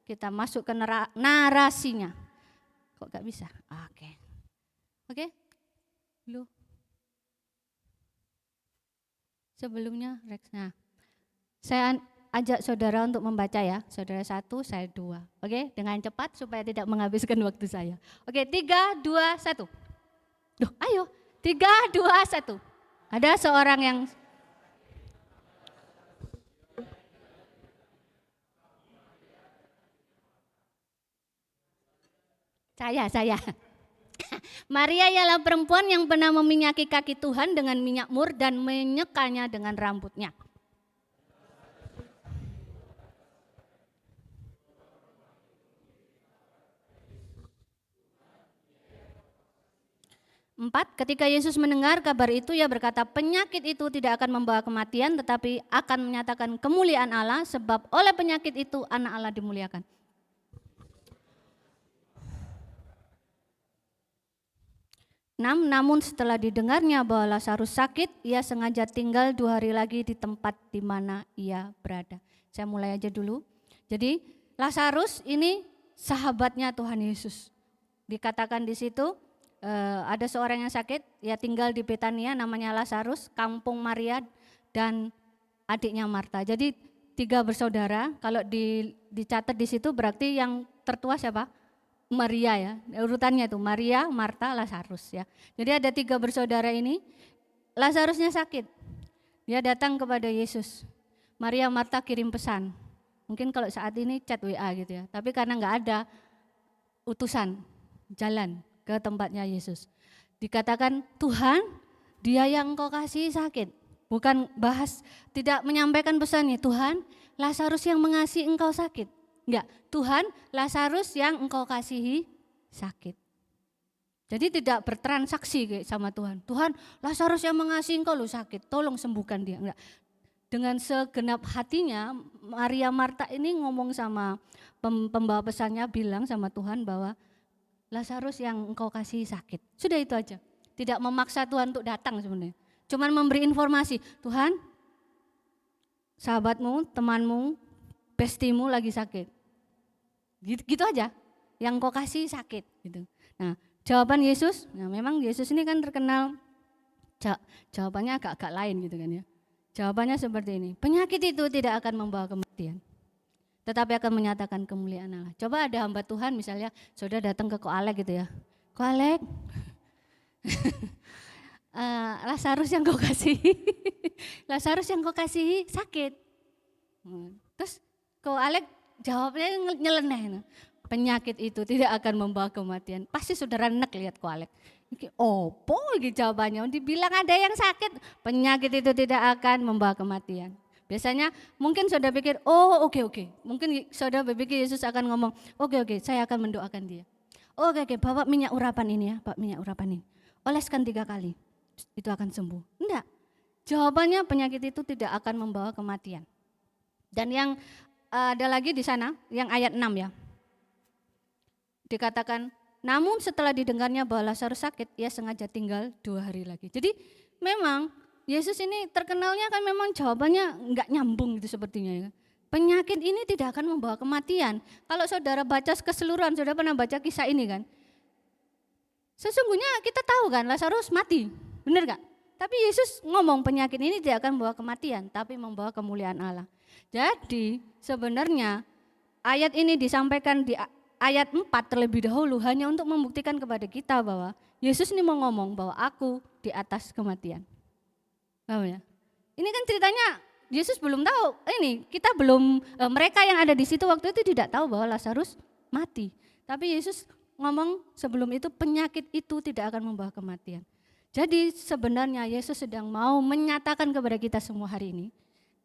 kita masuk ke narasinya. Kok gak bisa? Oke. Lu. Sebelumnya Rex. Nah, saya ajak saudara untuk membaca ya. Saudara 1, saya 2. Oke, dengan cepat supaya tidak menghabiskan waktu saya. Oke, 3, 2, 1. Duh, ayo. 3, 2, 1. Ada seorang yang Saya. Maria ialah perempuan yang pernah meminyaki kaki Tuhan dengan minyak mur dan menyekanya dengan rambutnya. Empat, ketika Yesus mendengar kabar itu, ia berkata, penyakit itu tidak akan membawa kematian, tetapi akan menyatakan kemuliaan Allah, sebab oleh penyakit itu anak Allah dimuliakan. 6, namun setelah didengarnya bahwa Lazarus sakit, ia sengaja tinggal 2 hari lagi di tempat di mana ia berada. Saya mulai aja dulu. Jadi Lazarus ini sahabatnya Tuhan Yesus. Dikatakan di situ ada seorang yang sakit, ia tinggal di Betania, namanya Lazarus, kampung Maria dan adiknya Marta. Jadi 3 bersaudara. Kalau dicatat di situ berarti yang tertua siapa? Maria ya, urutannya itu Maria, Marta, Lazarus ya. Jadi ada 3 bersaudara ini. Lazarusnya sakit, dia datang kepada Yesus. Maria, Marta kirim pesan. Mungkin kalau saat ini chat WA gitu ya. Tapi karena nggak ada utusan jalan ke tempatnya Yesus. Dikatakan Tuhan, dia yang Engkau kasih sakit. Bukan bahas, tidak menyampaikan pesannya Tuhan, Lazarus yang mengasihi Engkau sakit. Enggak, Tuhan, Lazarus yang Engkau kasihi sakit. Jadi tidak bertransaksi sama Tuhan. Tuhan, Lazarus yang mengasihi Engkau lu sakit, tolong sembuhkan dia. Enggak. Dengan segenap hatinya, Maria Marta ini ngomong sama pembawa pesannya, bilang sama Tuhan bahwa Lazarus yang Engkau kasihi sakit. Sudah itu aja. Tidak memaksa Tuhan untuk datang sebenarnya. Cuman memberi informasi, Tuhan, sahabatmu, temanmu, bestimu lagi sakit. Gitu aja, yang Kau kasih sakit gitu. Nah, jawaban Yesus, nah memang Yesus ini kan terkenal jawabannya agak lain gitu kan ya. Jawabannya seperti ini, penyakit itu tidak akan membawa kematian, tetapi akan menyatakan kemuliaan Allah. Coba ada hamba Tuhan misalnya, saudara datang ke Ko Alek gitu ya. Ko Alek, Lazarus yang Kau kasihi, Lazarus yang Kau kasihi sakit. Terus Ko Alek jawabnya nyeleneh, penyakit itu tidak akan membawa kematian. Pasti saudara nek lihat Ko Alek. Opo iki jawabannya, dibilang ada yang sakit, penyakit itu tidak akan membawa kematian. Biasanya mungkin saudara pikir, oh oke. Mungkin saudara berpikir Yesus akan ngomong, oke, saya akan mendoakan dia. Oke, bawa minyak urapan ini ya, bawa minyak urapan ini. Oleskan 3 kali, itu akan sembuh. Enggak, jawabannya penyakit itu tidak akan membawa kematian. Dan yang ada lagi di sana, yang ayat 6 ya. Dikatakan, namun setelah didengarnya bahwa Lazarus sakit, ia sengaja tinggal 2 hari lagi. Jadi memang Yesus ini terkenalnya kan memang jawabannya enggak nyambung gitu sepertinya ya. Penyakit ini tidak akan membawa kematian. Kalau saudara baca keseluruhan, saudara pernah baca kisah ini kan. Sesungguhnya kita tahu kan Lazarus mati, benar gak? Tapi Yesus ngomong penyakit ini tidak akan membawa kematian, tapi membawa kemuliaan Allah. Jadi sebenarnya ayat ini disampaikan di ayat 4 terlebih dahulu hanya untuk membuktikan kepada kita bahwa Yesus ini mau ngomong bahwa aku di atas kematian. Paham ya? Ini kan ceritanya Yesus belum tahu, kita belum, mereka yang ada di situ waktu itu tidak tahu bahwa Lazarus mati. Tapi Yesus ngomong sebelum itu penyakit itu tidak akan membawa kematian. Jadi sebenarnya Yesus sedang mau menyatakan kepada kita semua hari ini,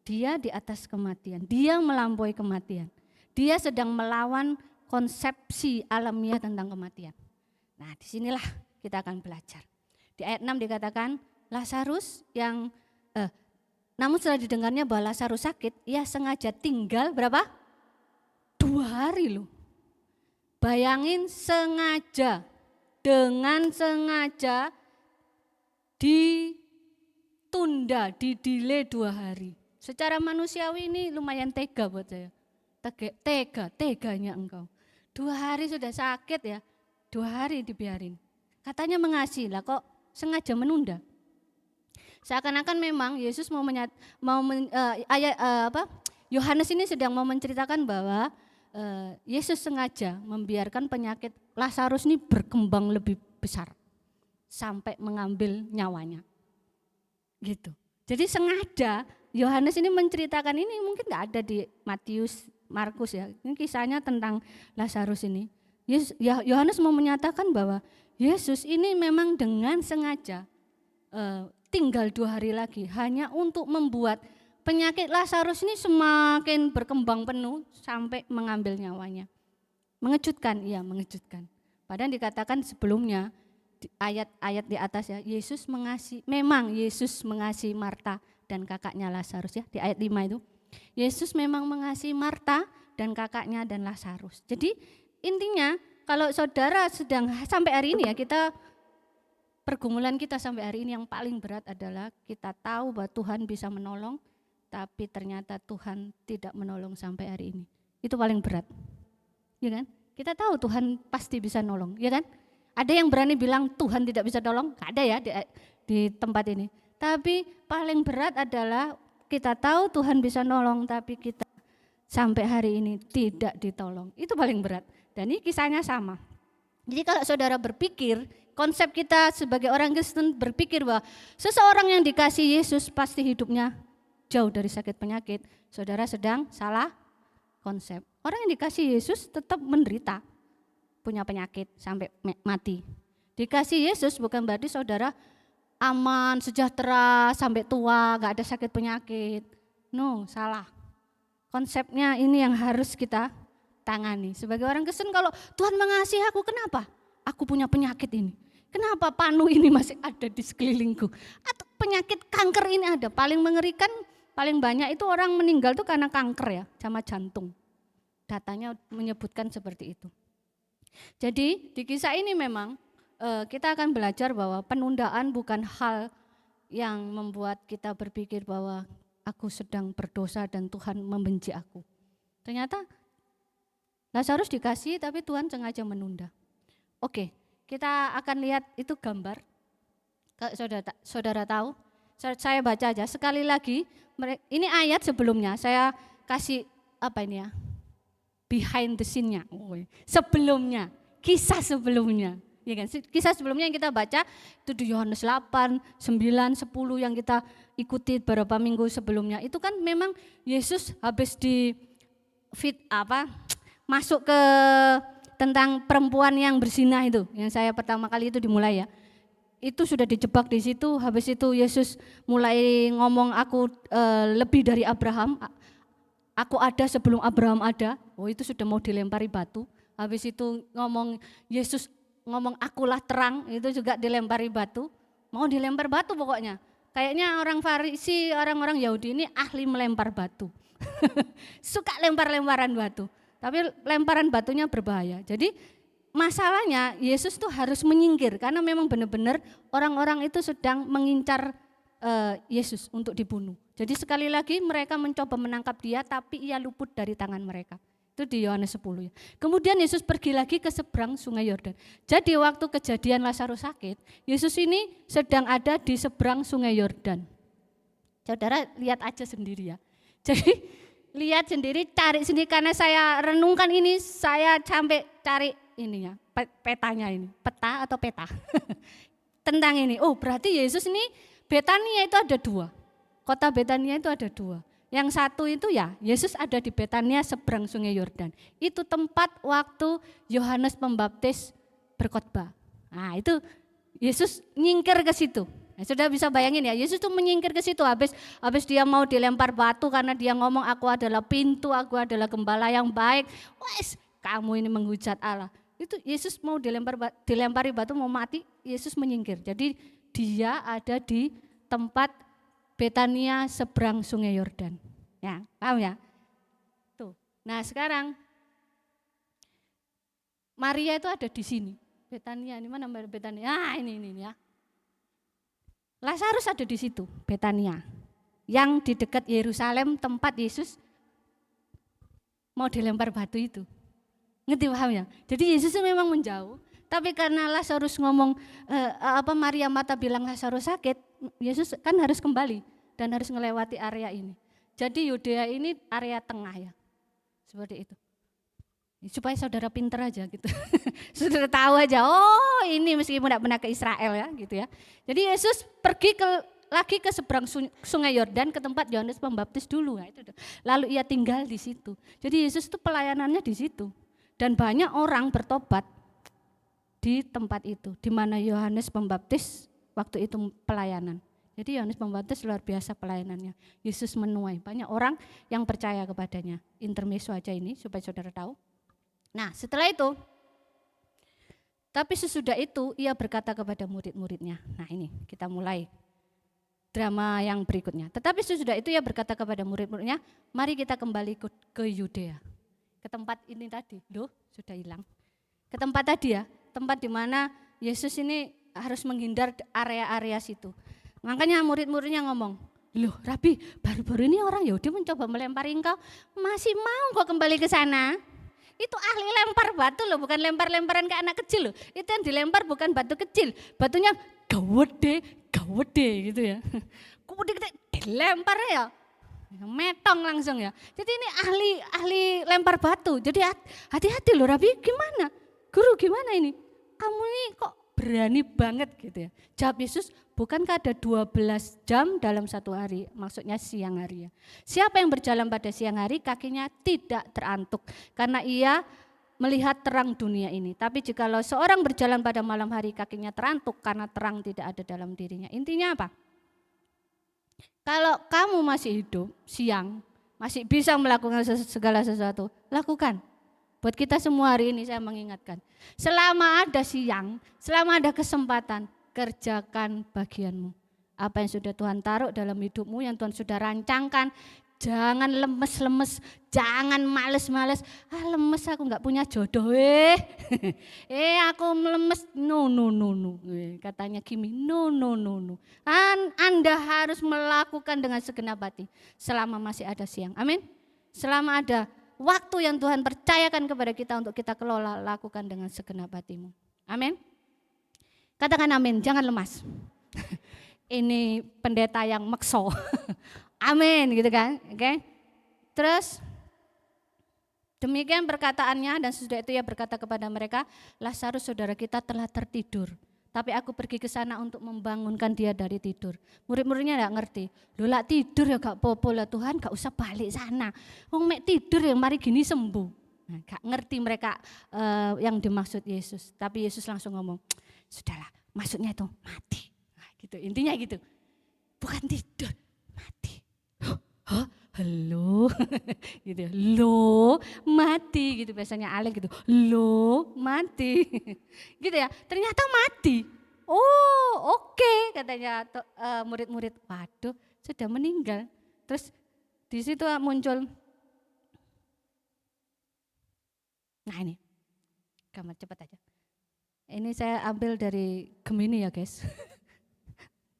dia di atas kematian, dia melampaui kematian. Dia sedang melawan konsepsi alamiah tentang kematian. Nah, disinilah kita akan belajar. Di ayat 6 dikatakan, Lazarus yang, namun setelah didengarnya bahwa Lazarus sakit, ia sengaja tinggal berapa? 2 hari loh. Bayangin sengaja, dengan sengaja ditunda, didelay 2 hari. Secara manusiawi ini lumayan tega buat saya. Teganya engkau. 2 hari sudah sakit ya, 2 hari dibiarin. Katanya mengasihi, lah kok sengaja menunda. Seakan-akan memang Yesus Yohanes ini sedang mau menceritakan bahwa Yesus sengaja membiarkan penyakit Lazarus ini berkembang lebih besar sampai mengambil nyawanya. Gitu. Jadi sengaja Yohanes ini menceritakan ini, mungkin enggak ada di Matius, Markus ya. Ini kisahnya tentang Lazarus ini. Yohanes mau menyatakan bahwa Yesus ini memang dengan sengaja tinggal 2 hari lagi hanya untuk membuat penyakit Lazarus ini semakin berkembang penuh sampai mengambil nyawanya. Mengejutkan, iya mengejutkan. Padahal dikatakan sebelumnya ayat-ayat di atas ya, Yesus mengasihi Marta dan kakaknya Lazarus ya, di ayat 5 itu. Yesus memang mengasihi Marta dan kakaknya dan Lazarus. Jadi intinya kalau saudara sedang sampai hari ini ya, kita pergumulan kita sampai hari ini yang paling berat adalah kita tahu bahwa Tuhan bisa menolong, tapi ternyata Tuhan tidak menolong sampai hari ini. Itu paling berat, ya kan? Kita tahu Tuhan pasti bisa nolong, ya kan? Ada yang berani bilang Tuhan tidak bisa tolong? Gak ada ya di tempat ini. Tapi paling berat adalah kita tahu Tuhan bisa nolong, tapi kita sampai hari ini tidak ditolong. Itu paling berat. Dan ini kisahnya sama. Jadi kalau saudara berpikir, konsep kita sebagai orang Kristen berpikir bahwa seseorang yang dikasih Yesus pasti hidupnya jauh dari sakit penyakit, saudara sedang salah konsep. Orang yang dikasih Yesus tetap menderita, punya penyakit sampai mati. Dikasih Yesus bukan berarti saudara aman, sejahtera, sampai tua, gak ada sakit penyakit. No, salah. Konsepnya ini yang harus kita tangani. Sebagai orang Kristen, kalau Tuhan mengasihi aku, kenapa? Aku punya penyakit ini. Kenapa panu ini masih ada di sekelilingku? Atau penyakit kanker ini ada. Paling mengerikan, paling banyak itu orang meninggal tuh karena kanker ya, sama jantung. Datanya menyebutkan seperti itu. Jadi di kisah ini memang kita akan belajar bahwa penundaan bukan hal yang membuat kita berpikir bahwa aku sedang berdosa dan Tuhan membenci aku. Ternyata Lazarus dikasih tapi Tuhan sengaja menunda. Oke, kita akan lihat itu gambar. Kalau saudara tahu, saya baca aja sekali lagi. Ini ayat sebelumnya, saya kasih apa ini ya? Behind the scene-nya. Sebelumnya, kisah sebelumnya. Ya kan? Kisah sebelumnya yang kita baca itu di Yohanes 8, 9, 10 yang kita ikuti beberapa minggu sebelumnya. Itu kan memang Yesus habis masuk ke tentang perempuan yang berzina itu, yang saya pertama kali itu dimulai ya. Itu sudah dijebak di situ, habis itu Yesus mulai ngomong aku lebih dari Abraham, aku ada sebelum Abraham ada. Oh itu sudah mau dilempari batu. Habis itu Yesus ngomong akulah terang, itu juga dilempari batu. Mau dilempar batu pokoknya. Kayaknya orang Farisi, orang-orang Yahudi ini ahli melempar batu. Suka lempar-lemparan batu. Tapi lemparan batunya berbahaya. Jadi masalahnya Yesus tuh harus menyingkir karena memang benar-benar orang-orang itu sedang mengincar Yesus untuk dibunuh. Jadi sekali lagi mereka mencoba menangkap dia tapi ia luput dari tangan mereka. Itu di Yohanes 10 ya. Kemudian Yesus pergi lagi ke seberang Sungai Yordan. Jadi waktu kejadian Lazarus sakit, Yesus ini sedang ada di seberang Sungai Yordan. Saudara lihat aja sendiri ya. Jadi lihat sendiri, cari sendiri karena saya renungkan ini, saya sampai cari ini ya, petanya ini, peta atau peta tentang ini. Oh berarti Yesus ini Betania itu ada dua, kota Betania itu ada dua. Yang satu itu ya Yesus ada di Betania seberang Sungai Yordan. Itu tempat waktu Yohanes Pembaptis berkhotbah. Nah itu Yesus nyingkir ke situ. Nah, sudah bisa bayangin ya, Yesus tuh menyingkir ke situ habis dia mau dilempar batu karena dia ngomong aku adalah pintu, aku adalah gembala yang baik. Wes, kamu ini menghujat Allah. Itu Yesus mau dilempari batu mau mati, Yesus menyingkir. Jadi dia ada di tempat Betania seberang Sungai Yordan. Ya, paham ya? Tuh. Nah, sekarang Maria itu ada di sini. Betania, ini mana Betania? Ah, ini ya. Lazarus ada di situ, Betania, yang di dekat Yerusalem tempat Yesus mau dilempar batu itu. Ngerti paham ya? Jadi Yesus memang menjauh, tapi karena Lazarus ngomong, Maria Marta bilang Lazarus sakit, Yesus kan harus kembali dan harus melewati area ini. Jadi Yudea ini area tengah ya, seperti itu. Supaya saudara pinter aja gitu, saudara tahu aja, oh ini meskipun tidak pernah ke Israel ya gitu ya. Jadi Yesus pergi lagi ke seberang Sungai Yordan ke tempat Yohanes Pembaptis dulu. Nah, itu. Lalu ia tinggal di situ. Jadi Yesus itu pelayanannya di situ. Dan banyak orang bertobat di tempat itu, di mana Yohanes Pembaptis waktu itu pelayanan. Jadi Yohanes Pembaptis luar biasa pelayanannya. Yesus menuai banyak orang yang percaya kepadanya. Intermezzo aja ini supaya saudara tahu. Nah setelah itu, tapi sesudah itu ia berkata kepada murid-muridnya. Nah ini kita mulai drama yang berikutnya. Tetapi sesudah itu ia berkata kepada murid-muridnya, mari kita kembali ke Yudea. Ke tempat ini tadi, sudah hilang. Ke tempat tadi ya, tempat di mana Yesus ini harus menghindar area-area situ. Makanya murid-muridnya ngomong, loh Rabi, baru-baru ini orang Yahudi mencoba melempari engkau, masih mau kok kembali ke sana? Itu ahli lempar batu loh, bukan lempar-lemparan ke anak kecil loh. Itu yang dilempar bukan batu kecil, batunya gawede gitu ya. Kemudian dilempar ya, metong langsung ya. Jadi ini ahli lempar batu. Jadi hati-hati loh Rabi, gimana? Guru gimana ini? Kamu ini kok berani banget gitu ya. Jawab Yesus, bukankah ada 12 jam dalam satu hari? Maksudnya siang hari ya. Siapa yang berjalan pada siang hari kakinya tidak terantuk karena ia melihat terang dunia ini. Tapi jikalau seorang berjalan pada malam hari kakinya terantuk karena terang tidak ada dalam dirinya. Intinya apa? Kalau kamu masih hidup siang, masih bisa melakukan segala sesuatu, lakukan. Buat kita semua hari ini saya mengingatkan, selama ada siang, selama ada kesempatan, kerjakan bagianmu. Apa yang sudah Tuhan taruh dalam hidupmu, yang Tuhan sudah rancangkan, jangan lemes-lemes, jangan males-males. Lemes aku nggak punya jodoh aku lemes, no. Katanya Kimi, no. Anda harus melakukan dengan segenap hati selama masih ada siang, amin. Selama ada waktu yang Tuhan percayakan kepada kita untuk kita kelola, lakukan dengan segenap hatimu. Amin. Katakan amin, jangan lemas. Ini pendeta yang makso. Amin gitu kan. Oke. Terus demikian perkataannya dan sesudah itu ia berkata kepada mereka, Lazarus saudara kita telah tertidur. Tapi aku pergi ke sana untuk membangunkan dia dari tidur. Murid-muridnya enggak ngerti. Loh lah tidur ya gak apa-apa lah Tuhan, gak usah balik sana. Wong mek tidur yang mari gini sembuh. Nah, gak ngerti mereka yang dimaksud Yesus. Tapi Yesus langsung ngomong, sudahlah maksudnya itu mati. Nah, gitu, intinya gitu. Bukan tidur, mati. Hah? Halo, gitu ya. Lo mati gitu biasanya Alek gitu. Lo mati, gitu ya. Ternyata mati. Oh oke, katanya murid-murid. Waduh, sudah meninggal. Terus di situ muncul. Nah ini, gambar cepat aja. Ini saya ambil dari Gemini ya guys.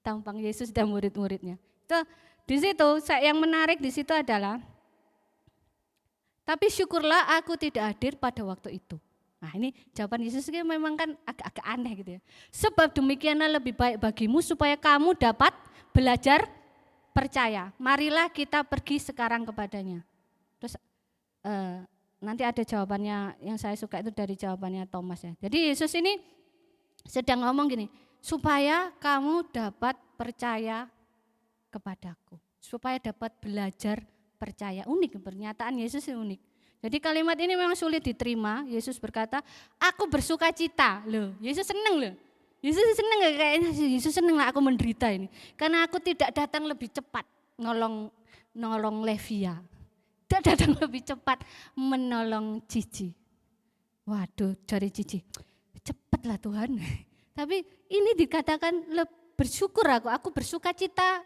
Tampang Yesus dan murid-muridnya. Itu di situ yang menarik di situ adalah, tapi syukurlah aku tidak hadir pada waktu itu. Nah ini jawaban Yesus ini memang kan agak aneh gitu ya. Sebab demikianlah lebih baik bagimu supaya kamu dapat belajar percaya. Marilah kita pergi sekarang kepadanya. Terus nanti ada jawabannya yang saya suka itu dari jawabannya Thomas ya. Jadi Yesus ini sedang ngomong gini, supaya kamu dapat percaya kepadaku, supaya dapat belajar percaya. Unik, pernyataan Yesus unik. Jadi kalimat ini memang sulit diterima. Yesus berkata, aku bersuka cita. Loh, Yesus seneng loh. Yesus seneng gak? Kayaknya Yesus seneng lah aku menderita ini. Karena aku tidak datang lebih cepat nolong Levia. Tidak datang lebih cepat menolong Cici. Waduh, cari Cici. Cepatlah Tuhan. Tapi ini dikatakan bersyukur aku bersuka cita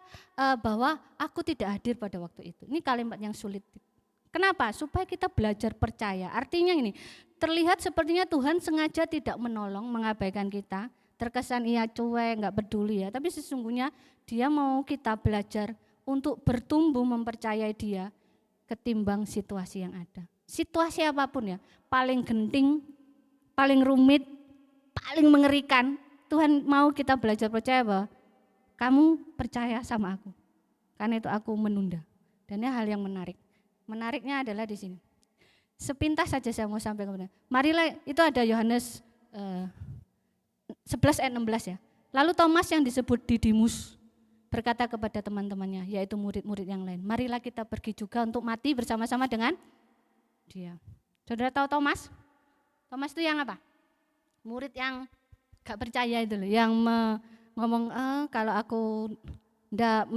bahwa aku tidak hadir pada waktu itu. Ini kalimat yang sulit. Kenapa? Supaya kita belajar percaya. Artinya ini, terlihat sepertinya Tuhan sengaja tidak menolong, mengabaikan kita. Terkesan ia cuek, enggak peduli ya. Tapi sesungguhnya dia mau kita belajar untuk bertumbuh mempercayai dia ketimbang situasi yang ada. Situasi apapun ya, paling genting, paling rumit, paling mengerikan, Tuhan mau kita belajar percaya bahwa kamu percaya sama aku. Karena itu aku menunda. Dan ini hal yang menarik. Menariknya adalah di sini. Sepintas saja saya mau sampaikan kepada. Marilah, itu ada Yohanes 11 ayat 16 ya. Lalu Thomas yang disebut Didimus berkata kepada teman-temannya, yaitu murid-murid yang lain, marilah kita pergi juga untuk mati bersama-sama dengan dia. Saudara tahu Thomas? Thomas itu yang apa? Murid yang gak percaya itu loh, yang ngomong kalau aku ndak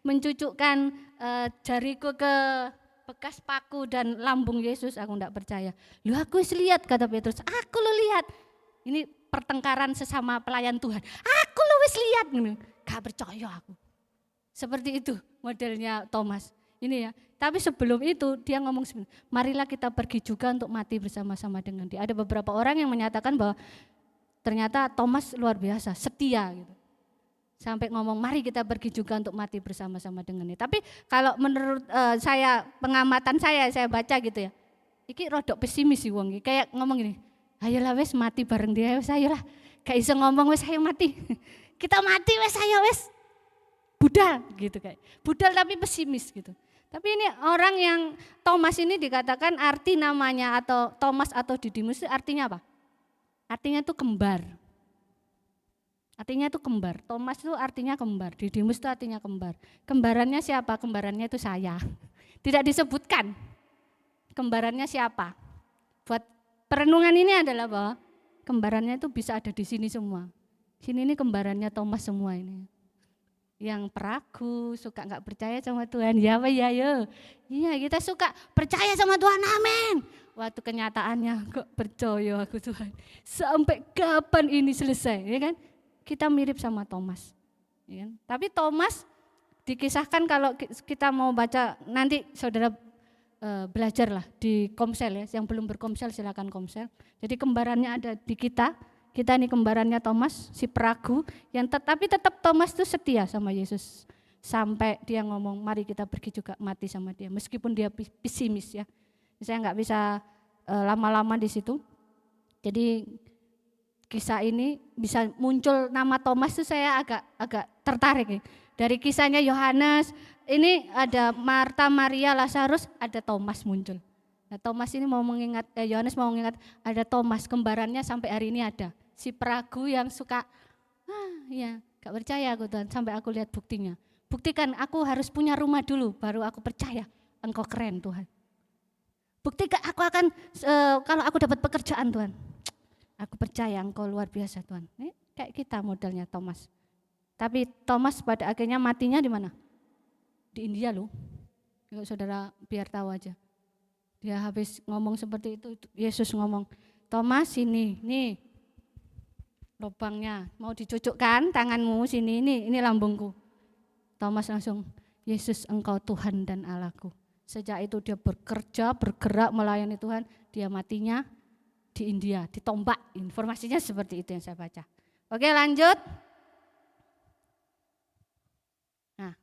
mencucukkan jariku ke bekas paku dan lambung Yesus, aku ndak percaya. Lu aku lihat, kata Petrus, aku lu lihat. Ini pertengkaran sesama pelayan Tuhan. Aku lu wis lihat, gak percaya aku. Seperti itu modelnya Thomas. Ini ya. Tapi sebelum itu dia ngomong sebenarnya, marilah kita pergi juga untuk mati bersama-sama dengan dia. Ada beberapa orang yang menyatakan bahwa ternyata Thomas luar biasa, setia gitu. Sampai ngomong mari kita pergi juga untuk mati bersama-sama dengan dia. Tapi kalau menurut saya, pengamatan saya baca gitu ya, iki rodok pesimis sih wong iki. Kayak ngomong gini, ayolah wes mati bareng dia, wes ayolah. Gak iso ngomong wes ayo mati. Kita mati wes ayo wes. Budal gitu kayak. Budal tapi pesimis gitu. Tapi ini orang yang Thomas ini dikatakan arti namanya atau Thomas atau Didimus itu artinya apa? Artinya itu kembar. Artinya itu kembar. Thomas itu artinya kembar. Didimus itu artinya kembar. Kembarannya siapa? Kembarannya itu saya. Tidak disebutkan. Kembarannya siapa? Buat perenungan ini adalah bahwa kembarannya itu bisa ada di sini semua. Sini ini kembarannya Thomas semua ini. Yang peragu, suka nggak percaya sama Tuhan, ya apa ya yo. Iya kita suka percaya sama Tuhan, amin. Waktu kenyataannya kok percaya aku Tuhan. Sampai kapan ini selesai, ya kan? Kita mirip sama Thomas, ya kan? Tapi Thomas dikisahkan kalau kita mau baca nanti saudara belajarlah di Komsel ya, yang belum berkomsel silakan komsel. Jadi kembarannya ada di kita. Kita ini kembarannya Thomas, si peragu, yang tapi tetap Thomas itu setia sama Yesus. Sampai dia ngomong, mari kita pergi juga mati sama dia. Meskipun dia pesimis ya. Saya nggak bisa lama-lama di situ. Jadi kisah ini bisa muncul nama Thomas itu saya agak tertarik ya. Dari kisahnya Yohanes, ini ada Marta, Maria, Lazarus, ada Thomas muncul. Nah, Thomas ini mau mengingat, Yohanes mau mengingat ada Thomas, kembarannya sampai hari ini ada. Si peragu yang suka, ya gak percaya aku Tuhan, sampai aku lihat buktinya. Buktikan aku harus punya rumah dulu, baru aku percaya engkau keren Tuhan. Buktikan aku akan, kalau aku dapat pekerjaan Tuhan, aku percaya engkau luar biasa Tuhan. Ini kayak kita modelnya Thomas. Tapi Thomas pada akhirnya matinya di mana? Di India loh. Kalau saudara biar tahu aja. Dia habis ngomong seperti itu, Yesus ngomong, Thomas sini, nih lubangnya, mau dicucukkan tanganmu sini, ini lambungku. Thomas langsung, Yesus engkau Tuhan dan Allahku. Sejak itu dia bekerja, bergerak melayani Tuhan, dia matinya di India, ditombak. Informasinya seperti itu yang saya baca. Oke lanjut. Nah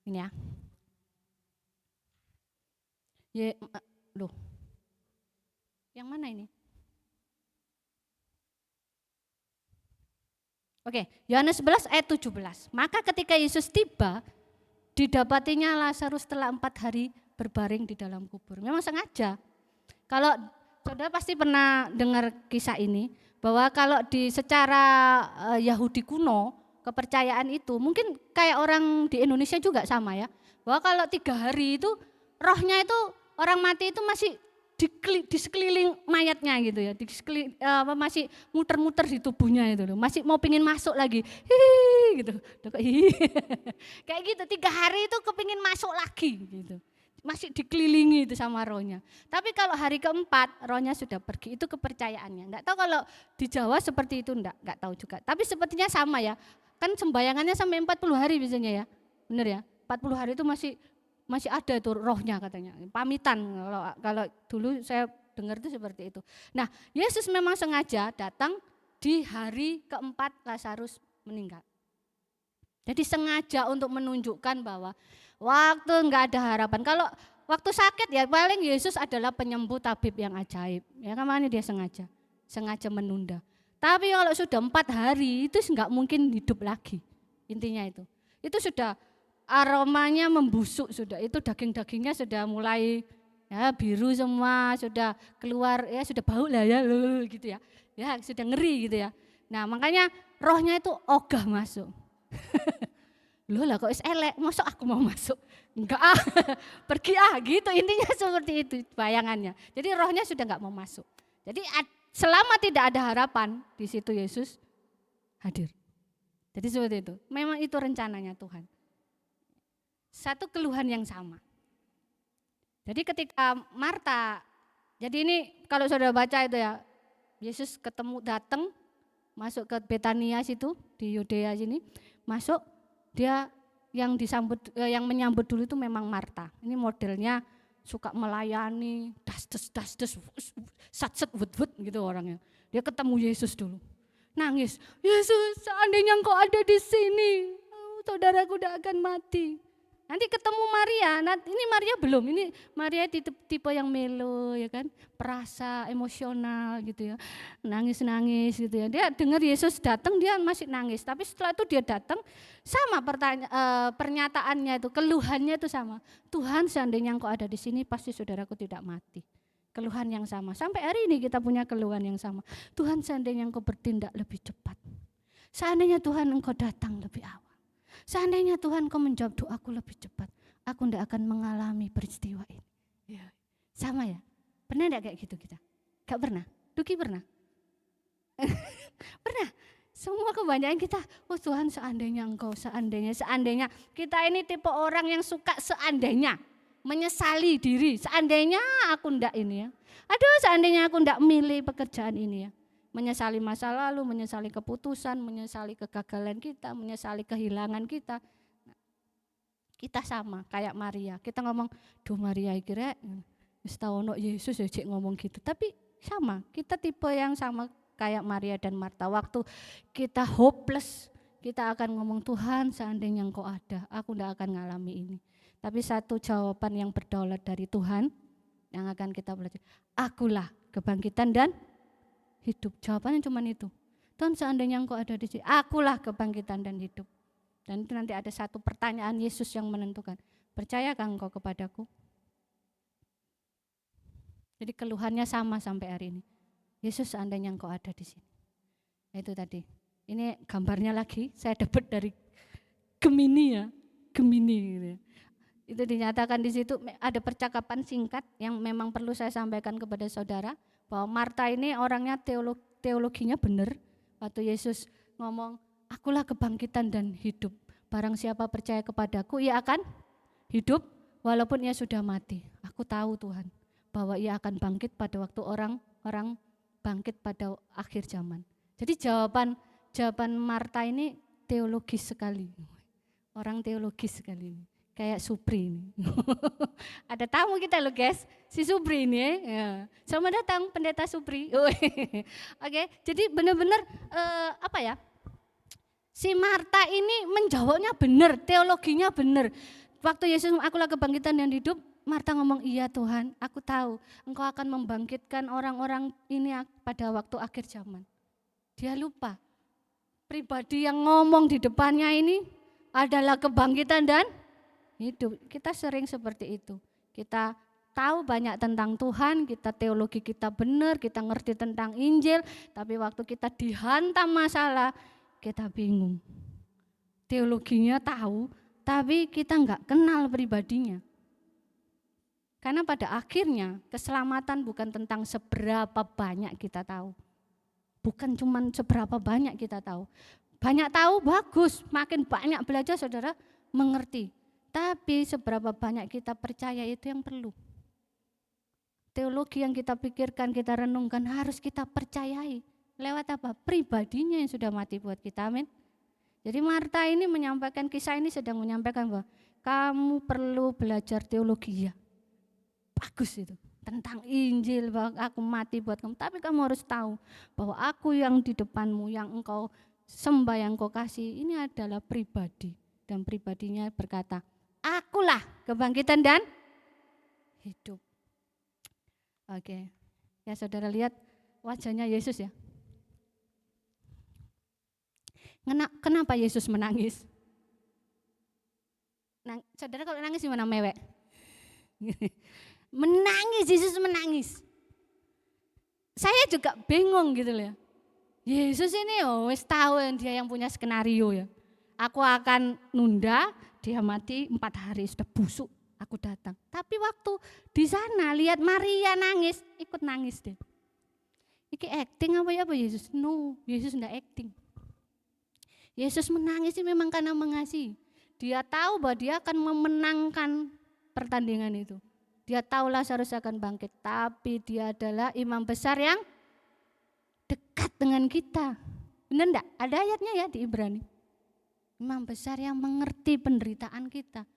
ini ya. Loh, yang mana ini? Oke, Yohanes 11 ayat 17. Maka ketika Yesus tiba, didapatinya Lazarus setelah 4 hari berbaring di dalam kubur. Memang sengaja. Kalau saudara pasti pernah dengar kisah ini, bahwa kalau di secara Yahudi kuno, kepercayaan itu mungkin kayak orang di Indonesia juga sama ya. Bahwa kalau 3 hari itu rohnya itu orang mati itu masih di sekeliling mayatnya gitu ya, masih muter-muter di tubuhnya itu loh, masih mau pingin masuk lagi, gitu, kayak gitu 3 hari itu kepingin masuk lagi gitu, masih dikelilingi itu sama rohnya. Tapi kalau hari keempat rohnya sudah pergi, itu kepercayaannya. Enggak tahu kalau di Jawa seperti itu enggak tahu juga. Tapi sepertinya sama ya, kan sembayangannya sampai 40 hari biasanya ya, bener ya, 40 hari itu masih ada tuh rohnya katanya, pamitan kalau dulu saya dengar itu seperti itu. Nah Yesus memang sengaja datang di hari keempat Lazarus meninggal. Jadi sengaja untuk menunjukkan bahwa waktu enggak ada harapan. Kalau waktu sakit ya paling Yesus adalah penyembuh tabib yang ajaib. Ya kemana dia sengaja menunda. Tapi kalau sudah 4 hari itu enggak mungkin hidup lagi, intinya itu. Itu sudah aromanya membusuk sudah, itu daging-dagingnya sudah mulai ya biru semua, sudah keluar ya sudah bau lah ya gitu ya. Ya sudah ngeri gitu ya. Nah, makanya rohnya itu ogah masuk. Loh lah kok elek, masa aku mau masuk? Enggak pergi gitu, intinya seperti itu bayangannya. Jadi rohnya sudah enggak mau masuk. Jadi selama tidak ada harapan, di situ Yesus hadir. Jadi seperti itu. Memang itu rencananya Tuhan. Satu keluhan yang sama. Jadi ketika Marta, jadi ini kalau saudara baca itu ya, Yesus datang masuk ke Betania situ di Yudea sini, masuk dia yang menyambut dulu itu memang Marta. Ini modelnya suka melayani, das sat wud gitu orangnya. Dia ketemu Yesus dulu. nangis. Yesus, seandainya engkau ada di sini, saudaraku tidak akan mati. Nanti ketemu Maria, ini Maria belum, ini Maria tipe yang melo ya kan, perasa, emosional gitu ya, nangis-nangis gitu ya. Dia dengar Yesus datang dia masih nangis, tapi setelah itu dia datang sama pernyataannya itu, keluhannya itu sama. Tuhan seandainya engkau ada di sini pasti saudaraku tidak mati. Keluhan yang sama, sampai hari ini kita punya keluhan yang sama. Tuhan seandainya engkau bertindak lebih cepat, seandainya Tuhan engkau datang lebih awal. Seandainya Tuhan kau menjawab doaku lebih cepat, aku tidak akan mengalami peristiwa ini. Ya. Sama ya? Pernah tidak kayak gitu kita? Gak pernah? Duki pernah? Pernah? Semua kebanyakan kita, oh Tuhan seandainya engkau, seandainya. Kita ini tipe orang yang suka seandainya, menyesali diri. Seandainya aku ndak ini ya. Aduh seandainya aku ndak milih pekerjaan ini ya. Menyesali masa lalu, menyesali keputusan, menyesali kegagalan kita, menyesali kehilangan kita. Kita sama kayak Maria. Kita ngomong, duh Maria kira wis tau ono Yesus ya cek ngomong gitu. Tapi sama, kita tipe yang sama kayak Maria dan Marta. Waktu kita hopeless, kita akan ngomong Tuhan seandainya engkau ada, aku tidak akan ngalami ini. Tapi satu jawaban yang berdaulat dari Tuhan yang akan kita belajar. Akulah kebangkitan dan hidup. Jawabannya cuma itu. Tuhan seandainya engkau ada di sini, akulah kebangkitan dan hidup. Dan itu nanti ada satu pertanyaan Yesus yang menentukan. Percayakah engkau kepadaku? Jadi keluhannya sama sampai hari ini. Yesus seandainya engkau ada di sini. Itu tadi. Ini gambarnya lagi saya dapat dari Gemini ya. Gemini gitu ya. Itu dinyatakan di situ ada percakapan singkat yang memang perlu saya sampaikan kepada saudara. Bahwa Marta ini orangnya teologinya benar. Waktu Yesus ngomong, akulah kebangkitan dan hidup. Barang siapa percaya kepadaku, ia akan hidup walaupun ia sudah mati. Aku tahu Tuhan, bahwa ia akan bangkit pada waktu orang bangkit pada akhir zaman. Jadi jawaban Marta ini teologis sekali. Orang teologis sekali ini. Kayak Supri ini. Ada tamu kita loh guys, si Supri ini ya. Selamat datang pendeta Supri. Oke, jadi benar-benar si Marta ini menjawabnya benar, teologinya benar. Waktu Yesus akulah kebangkitan dan hidup, Marta ngomong iya Tuhan, aku tahu engkau akan membangkitkan orang-orang ini pada waktu akhir zaman. Dia lupa, pribadi yang ngomong di depannya ini adalah kebangkitan dan hidup. Kita sering seperti itu. Kita tahu banyak tentang Tuhan, kita teologi kita benar, kita ngerti tentang Injil, tapi waktu kita dihantam masalah, kita bingung. Teologinya tahu, tapi kita enggak kenal pribadinya. Karena pada akhirnya keselamatan bukan tentang seberapa banyak kita tahu. Bukan cuma seberapa banyak kita tahu. Banyak tahu bagus, makin banyak belajar saudara mengerti. Tapi seberapa banyak kita percaya itu yang perlu. Teologi yang kita pikirkan, kita renungkan harus kita percayai. Lewat apa? Pribadinya yang sudah mati buat kita, amin. Jadi Marta ini menyampaikan, kisah ini sedang menyampaikan bahwa kamu perlu belajar teologi ya. Bagus itu, tentang Injil, bahwa aku mati buat kamu. Tapi kamu harus tahu bahwa aku yang di depanmu, yang engkau sembah, yang engkau kasih, ini adalah pribadi. Dan pribadinya berkata, akulah kebangkitan dan hidup. Oke, ya saudara lihat wajahnya Yesus ya. Kenapa Yesus menangis? Saudara kalau nangis gimana mewek? Menangis, Yesus menangis. Saya juga bingung gitu loh ya. Yesus ini wis tahu dia yang punya skenario ya. Aku akan nunda, dia mati 4 hari sudah busuk, aku datang. Tapi waktu di sana lihat Maria nangis, ikut nangis deh. Iki acting apa ya Pak Yesus? No, Yesus enggak acting. Yesus menangis ini memang karena mengasihi. Dia tahu bahwa dia akan memenangkan pertandingan itu. Dia tahu Lazarus akan bangkit, tapi dia adalah imam besar yang dekat dengan kita. Benar enggak? Ada ayatnya ya di Ibrani. Imam besar yang mengerti penderitaan kita.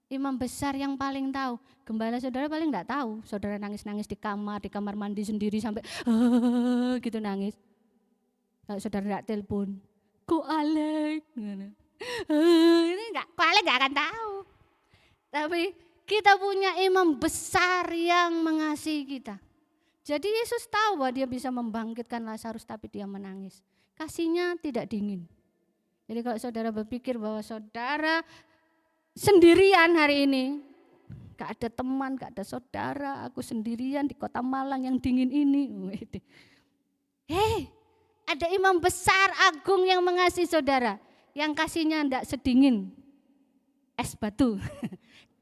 Imam besar yang paling tahu. Gembala saudara paling enggak tahu. Saudara nangis-nangis di kamar mandi sendiri sampai gitu nangis. Kalau saudara tidak telepon, Ko Alek. Ini Ko Alek nggak akan tahu. Tapi kita punya imam besar yang mengasihi kita. Jadi Yesus tahu bahwa dia bisa membangkitkan Lazarus tapi dia menangis. Kasihnya tidak dingin. Jadi kalau saudara berpikir bahwa saudara sendirian hari ini, gak ada teman, gak ada saudara, aku sendirian di kota Malang yang dingin ini. Hei, ada imam besar agung yang mengasihi saudara, yang kasihnya tidak sedingin es batu.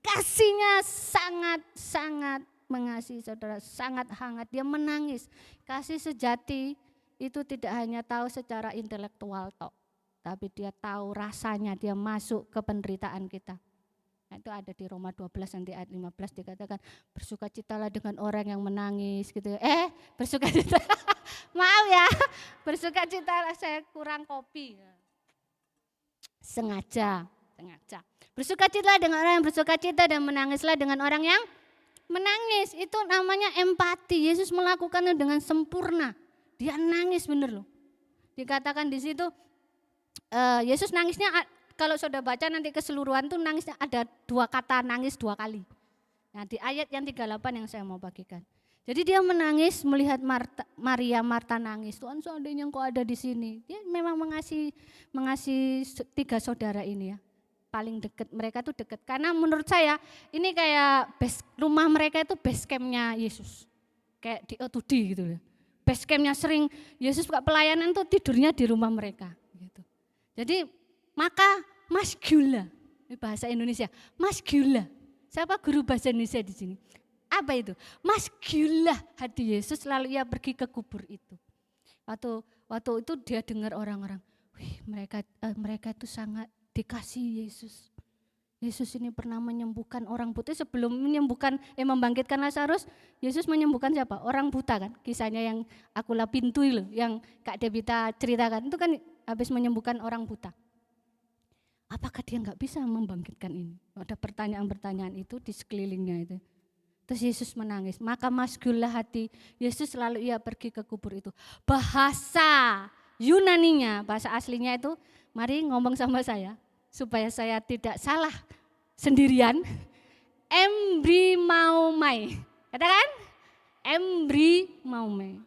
Kasihnya sangat-sangat mengasihi saudara, sangat hangat, dia menangis. Kasih sejati itu tidak hanya tahu secara intelektual tok, tapi dia tahu rasanya, dia masuk ke penderitaan kita. Nah, itu ada di Roma 12 nanti ayat 15 dikatakan bersukacitalah dengan orang yang menangis gitu. Bersukacita. Maaf ya, bersukacitalah, saya kurang kopi. Sengaja. Bersukacitalah dengan orang yang bersukacita dan menangislah dengan orang yang menangis. Itu namanya empati. Yesus melakukannya dengan sempurna. Dia nangis bener loh. Dikatakan di situ Yesus nangisnya, kalau saudara baca nanti keseluruhan tuh nangisnya ada 2 kata nangis 2 kali. Nah di ayat yang 38 yang saya mau bagikan. Jadi dia menangis melihat Marta nangis. Tuhan seandainya engkau ada di sini. Dia memang mengasihi 3 saudara ini ya. Paling dekat, mereka tuh dekat. Karena menurut saya ini kayak rumah mereka itu base campnya Yesus. Kayak di O2D gitu loh. Base campnya sering Yesus buka pelayanan tuh tidurnya di rumah mereka. Gitu. Jadi maka masgula, bahasa Indonesia, masgula. Siapa guru bahasa Indonesia di sini? Apa itu? Masgula hati Yesus lalu ia pergi ke kubur itu. Waktu itu dia dengar orang-orang, wih mereka itu sangat dikasihi Yesus. Yesus ini pernah menyembuhkan orang buta. Sebelum membangkitkan Lazarus, Yesus menyembuhkan siapa? Orang buta kan. Kisahnya yang Akulah Pintui loh, yang Kak Debita ceritakan. Itu kan habis menyembuhkan orang buta. Apakah dia nggak bisa membangkitkan ini? Ada pertanyaan-pertanyaan itu di sekelilingnya itu. Terus Yesus menangis. Maka masgullah hati Yesus lalu ia pergi ke kubur itu. Bahasa Yunaninya, bahasa aslinya itu, mari ngomong sama saya supaya saya tidak salah sendirian. Embrimaumai. Katakan embrimaumai.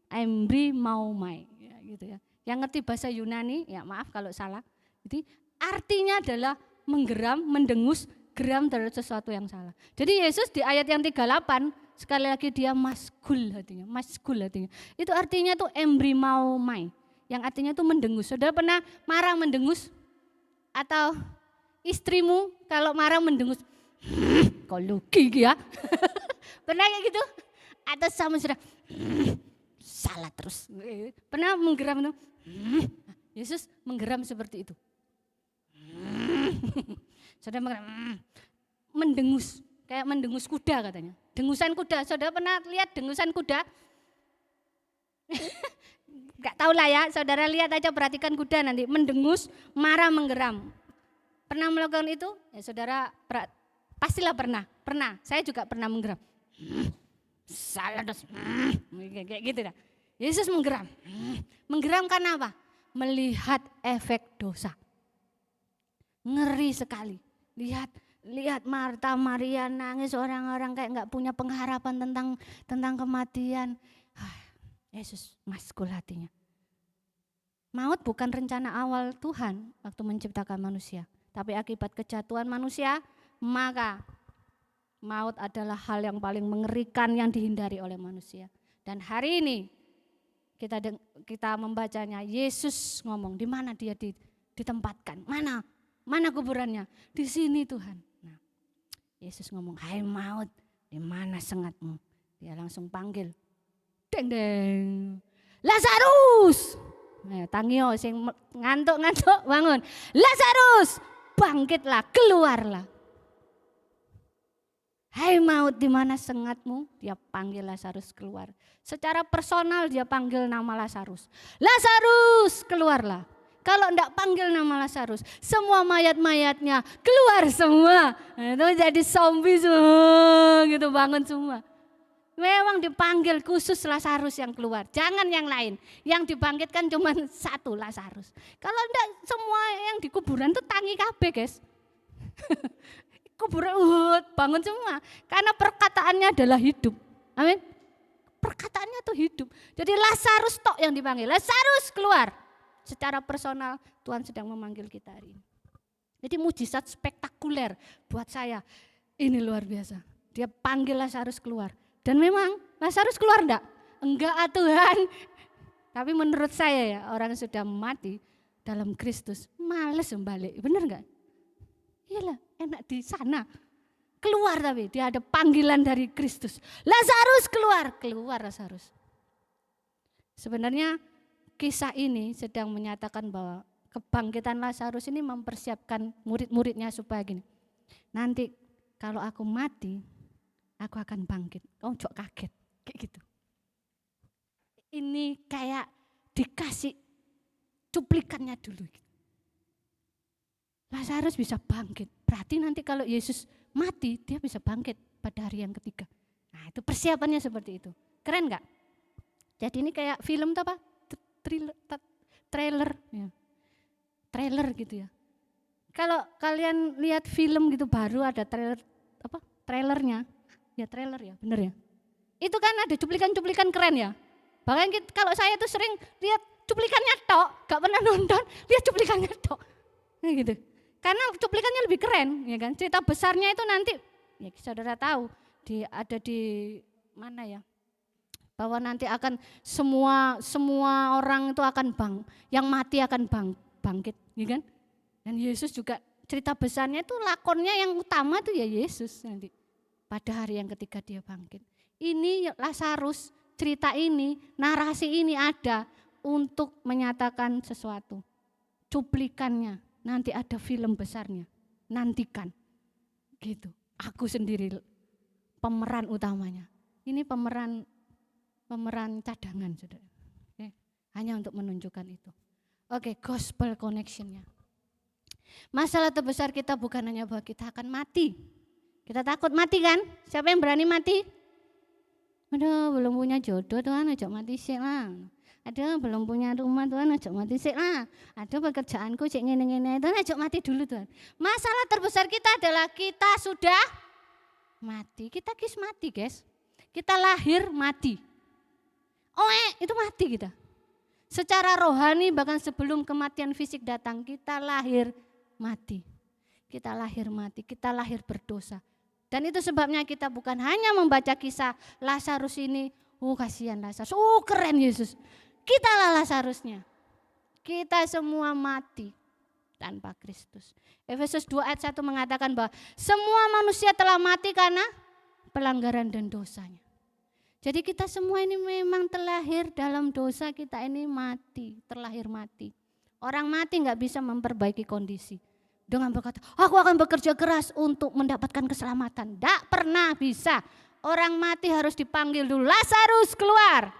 Embrimaumai ya, gitu ya. Yang ngerti bahasa Yunani, ya maaf kalau salah. Jadi artinya adalah menggeram, mendengus, geram terhadap sesuatu yang salah. Jadi Yesus di ayat yang 38 sekali lagi dia masgul hatinya. Itu artinya tuh embrimaumai, yang artinya tuh mendengus. Saudara pernah marah mendengus? Atau istrimu kalau marah mendengus, kok luki ya? Pernah kayak gitu? Atau sama sudah salah terus. Pernah menggeram tuh? Yesus menggeram seperti itu. Saudara mendengus, kayak mendengus kuda katanya. Dengusan kuda, saudara pernah lihat dengusan kuda? Gak tahu lah ya, saudara lihat aja, perhatikan kuda nanti, mendengus, marah, menggeram. Pernah melakukan itu? Ya saudara pastilah pernah. Saya juga pernah menggeram. Salah terus, kayak gitu dah. Yesus menggeram. Menggeram karena apa? Melihat efek dosa. Ngeri sekali. Lihat Marta, Maria nangis, orang-orang kayak nggak punya pengharapan tentang kematian. Yesus masgul hatinya. Maut bukan rencana awal Tuhan waktu menciptakan manusia, tapi akibat kejatuhan manusia, maka maut adalah hal yang paling mengerikan yang dihindari oleh manusia. Dan hari ini kita membacanya, Yesus ngomong di mana dia ditempatkan, mana kuburannya, di sini Tuhan. Nah, Yesus ngomong, hai maut, di mana sengatmu? Dia langsung panggil, deng deng, Lazarus. Nah, tangio sing ngantuk bangun, Lazarus, bangkitlah, keluarlah. Hai maut, di mana sengatmu? Dia panggil Lazarus keluar. Secara personal dia panggil nama Lazarus. Lazarus, keluarlah. Kalau enggak panggil nama Lazarus, semua mayat-mayatnya keluar semua. Nah, itu jadi zombie semua, gitu, bangun semua. Memang dipanggil khusus Lazarus yang keluar, jangan yang lain. Yang dibangkitkan cuma satu, Lazarus. Kalau enggak semua yang di kuburan tuh tangi kabeh, guys. Kuburan bangun semua karena perkataannya adalah hidup. Amin. Perkataannya tuh hidup. Jadi Lazarus tok yang dipanggil. Lazarus keluar. Secara personal Tuhan sedang memanggil kita hari ini. Jadi mujizat spektakuler buat saya. Ini luar biasa. Dia panggil Lazarus keluar. Dan memang Lazarus keluar enggak? Enggak Tuhan. Tapi menurut saya ya, orang yang sudah mati dalam Kristus males balik. Benar enggak? Iyalah, enak di sana. Keluar tapi dia ada panggilan dari Kristus. Lazarus keluar, keluar Lazarus. Sebenarnya kisah ini sedang menyatakan bahwa kebangkitan Lazarus ini mempersiapkan murid-muridnya supaya gini. Nanti kalau aku mati, aku akan bangkit. Kau jok kaget, kayak gitu. Ini kayak dikasih cuplikannya dulu. Lazarus bisa bangkit. Berarti nanti kalau Yesus mati, dia bisa bangkit pada hari yang ketiga. Nah itu persiapannya seperti itu. Keren gak? Jadi ini kayak film tuh apa? Trailer. Ya. Trailer gitu ya. Kalau kalian lihat film gitu baru ada trailer apa? Trailernya. Ya trailer ya, bener ya. Itu kan ada cuplikan-cuplikan keren ya. Bahkan kalau saya tuh sering lihat cuplikannya tok, gak pernah nonton, lihat cuplikannya tok. Nah gitu. Karena cuplikannya lebih keren, ya kan? Cerita besarnya itu nanti, ya saudara tahu, ada di mana ya? Bahwa nanti akan semua orang itu akan yang mati akan bangkit, ya kan? Dan Yesus juga cerita besarnya itu lakonnya yang utama itu ya Yesus nanti. Pada hari yang ketiga dia bangkit. Ini Lazarus, cerita ini, narasi ini ada untuk menyatakan sesuatu. Cuplikannya. Nanti ada film besarnya, nantikan, gitu. Aku sendiri pemeran utamanya. Ini pemeran cadangan, saudara. Oke, hanya untuk menunjukkan itu. Oke, gospel connectionnya. Masalah terbesar kita bukan hanya bahwa kita akan mati. Kita takut mati kan? Siapa yang berani mati? Aduh, belum punya jodoh Tuhan, ajak mati sih lah. Aduh, belum punya rumah Tuhan, ajak mati sih lah. Aduh, pekerjaanku cek ngene-ngene, Tuhan ajak mati dulu Tuhan. Masalah terbesar kita adalah kita sudah mati. Kita mati guys. Kita lahir mati. Itu mati kita. Secara rohani bahkan sebelum kematian fisik datang, kita lahir mati. Kita lahir mati, kita lahir berdosa. Dan itu sebabnya kita bukan hanya membaca kisah Lazarus ini, kasihan Lazarus, keren Yesus. Kitalah Lazarusnya. Kita semua mati tanpa Kristus. Efesus 2 ayat 1 mengatakan bahwa semua manusia telah mati karena pelanggaran dan dosanya. Jadi kita semua ini memang terlahir dalam dosa, kita ini mati, terlahir mati. Orang mati nggak bisa memperbaiki kondisi. Dengan berkata, aku akan bekerja keras untuk mendapatkan keselamatan. Tidak pernah bisa. Orang mati harus dipanggil dulu. Lazarus keluar.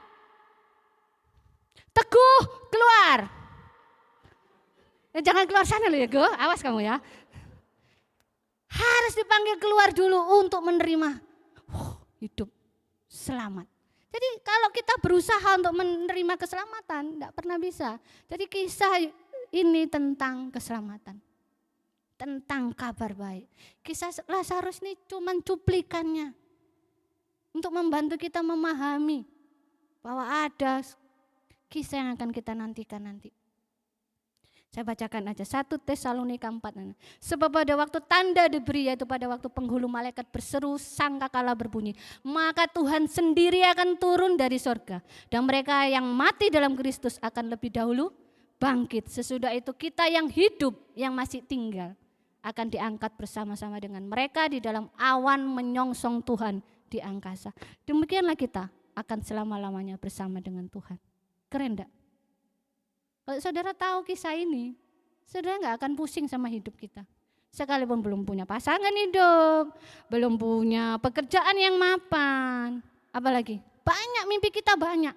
Teguh keluar. Jangan keluar sana loh ya, Go. Awas kamu ya. Harus dipanggil keluar dulu untuk menerima hidup selamat. Jadi kalau kita berusaha untuk menerima keselamatan, tidak pernah bisa. Jadi kisah ini tentang keselamatan. Tentang kabar baik. Kisah Lazarus ini cuma cuplikannya. Untuk membantu kita memahami bahwa ada kisah yang akan kita nantikan nanti. Saya bacakan aja 1 Tesalonika 4. Sebab pada waktu tanda diberi, yaitu pada waktu penghulu malaikat berseru sangkakala berbunyi, maka Tuhan sendiri akan turun dari sorga. Dan mereka yang mati dalam Kristus akan lebih dahulu bangkit. Sesudah itu kita yang hidup, yang masih tinggal, akan diangkat bersama-sama dengan mereka di dalam awan menyongsong Tuhan di angkasa. Demikianlah kita akan selama-lamanya bersama dengan Tuhan. Keren enggak? Kalau saudara tahu kisah ini, saudara enggak akan pusing sama hidup kita. Sekalipun belum punya pasangan hidup, belum punya pekerjaan yang mapan, apalagi banyak mimpi kita banyak.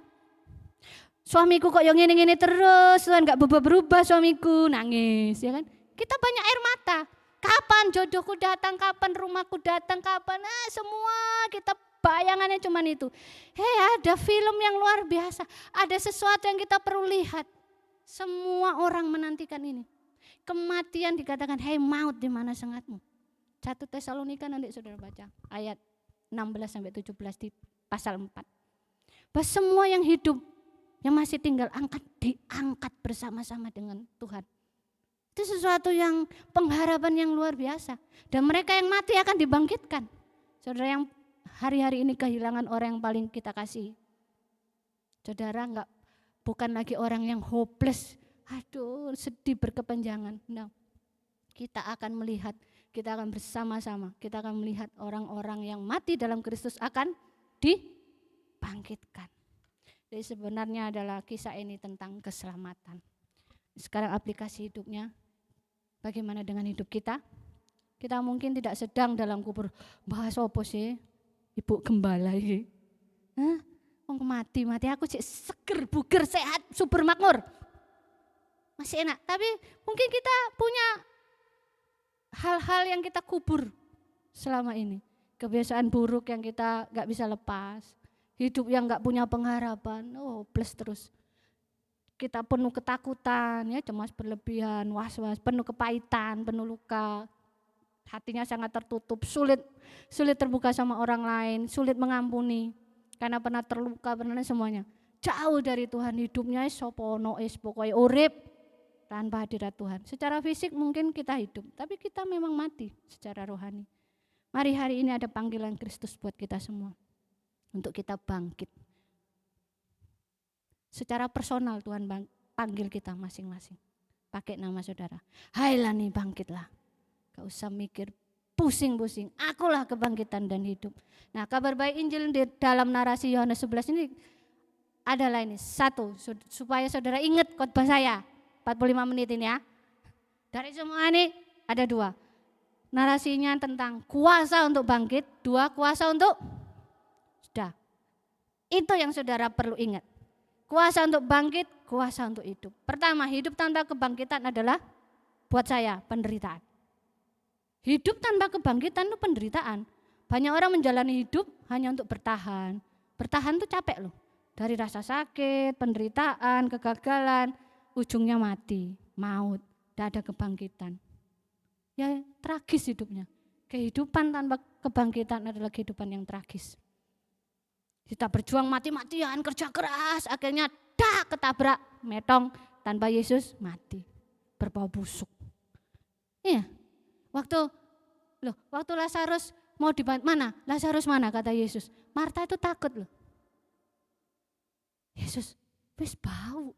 Suamiku kok yang gini-gini terus, Tuhan enggak berubah-berubah suamiku, nangis ya kan. Kita banyak air mata. Kapan jodohku datang, kapan rumahku datang, kapan semua kita bayangannya cuman itu. Ada film yang luar biasa, ada sesuatu yang kita perlu lihat. Semua orang menantikan ini. Kematian dikatakan, maut di mana sengatmu? 1 Tesalonika nanti saudara baca ayat 16-17 di pasal 4. Bahwa semua yang hidup, yang masih tinggal diangkat bersama-sama dengan Tuhan. Itu sesuatu yang pengharapan yang luar biasa. Dan mereka yang mati akan dibangkitkan. Saudara yang hari-hari ini kehilangan orang yang paling kita kasih. Saudara bukan lagi orang yang hopeless. Aduh, sedih berkepanjangan. No. Kita akan melihat, kita akan bersama-sama, kita akan melihat orang-orang yang mati dalam Kristus akan dibangkitkan. Jadi sebenarnya adalah kisah ini tentang keselamatan. Sekarang aplikasi hidupnya, bagaimana dengan hidup kita? Kita mungkin tidak sedang dalam kubur. Bahas apa sih? Ibu gembala ini. Mati aku cek seger, buger, sehat, subur, makmur. Masih enak, tapi mungkin kita punya hal-hal yang kita kubur selama ini. Kebiasaan buruk yang kita gak bisa lepas. Hidup yang gak punya pengharapan, plus terus. Kita penuh ketakutan, ya, cemas berlebihan, was-was, penuh kepahitan, penuh luka. Hatinya sangat tertutup, sulit terbuka sama orang lain, sulit mengampuni. Karena pernah terluka, pernah semuanya. Jauh dari Tuhan, hidupnya sopono pokoknya urip tanpa hadirat Tuhan. Secara fisik mungkin kita hidup, tapi kita memang mati secara rohani. Mari hari ini ada panggilan Kristus buat kita semua. Untuk kita bangkit. Secara personal Tuhan panggil kita masing-masing. Pakai nama saudara. Hailah nih, bangkitlah. Gak usah mikir pusing-pusing. Akulah kebangkitan dan hidup. Nah, kabar baik Injil di dalam narasi Yohanes 11 ini adalah ini. 1, supaya saudara ingat khotbah saya 45 menit ini ya. Dari semua ini ada 2. Narasinya tentang kuasa untuk bangkit, 2 kuasa untuk sudah. Itu yang saudara perlu ingat. Kuasa untuk bangkit, kuasa untuk hidup. Pertama, hidup tanpa kebangkitan adalah buat saya penderitaan. Hidup tanpa kebangkitan itu penderitaan. Banyak orang menjalani hidup hanya untuk bertahan. Bertahan itu capek loh. Dari rasa sakit, penderitaan, kegagalan, ujungnya mati, maut, tidak ada kebangkitan. Ya tragis hidupnya. Kehidupan tanpa kebangkitan adalah kehidupan yang tragis. Kita berjuang mati-matian, kerja keras, akhirnya ketabrak, metong, tanpa Yesus mati, berbau busuk. Iya, waktu Lazarus mau dibantu, mana? Lazarus mana kata Yesus? Marta itu takut loh. Yesus, wis bau.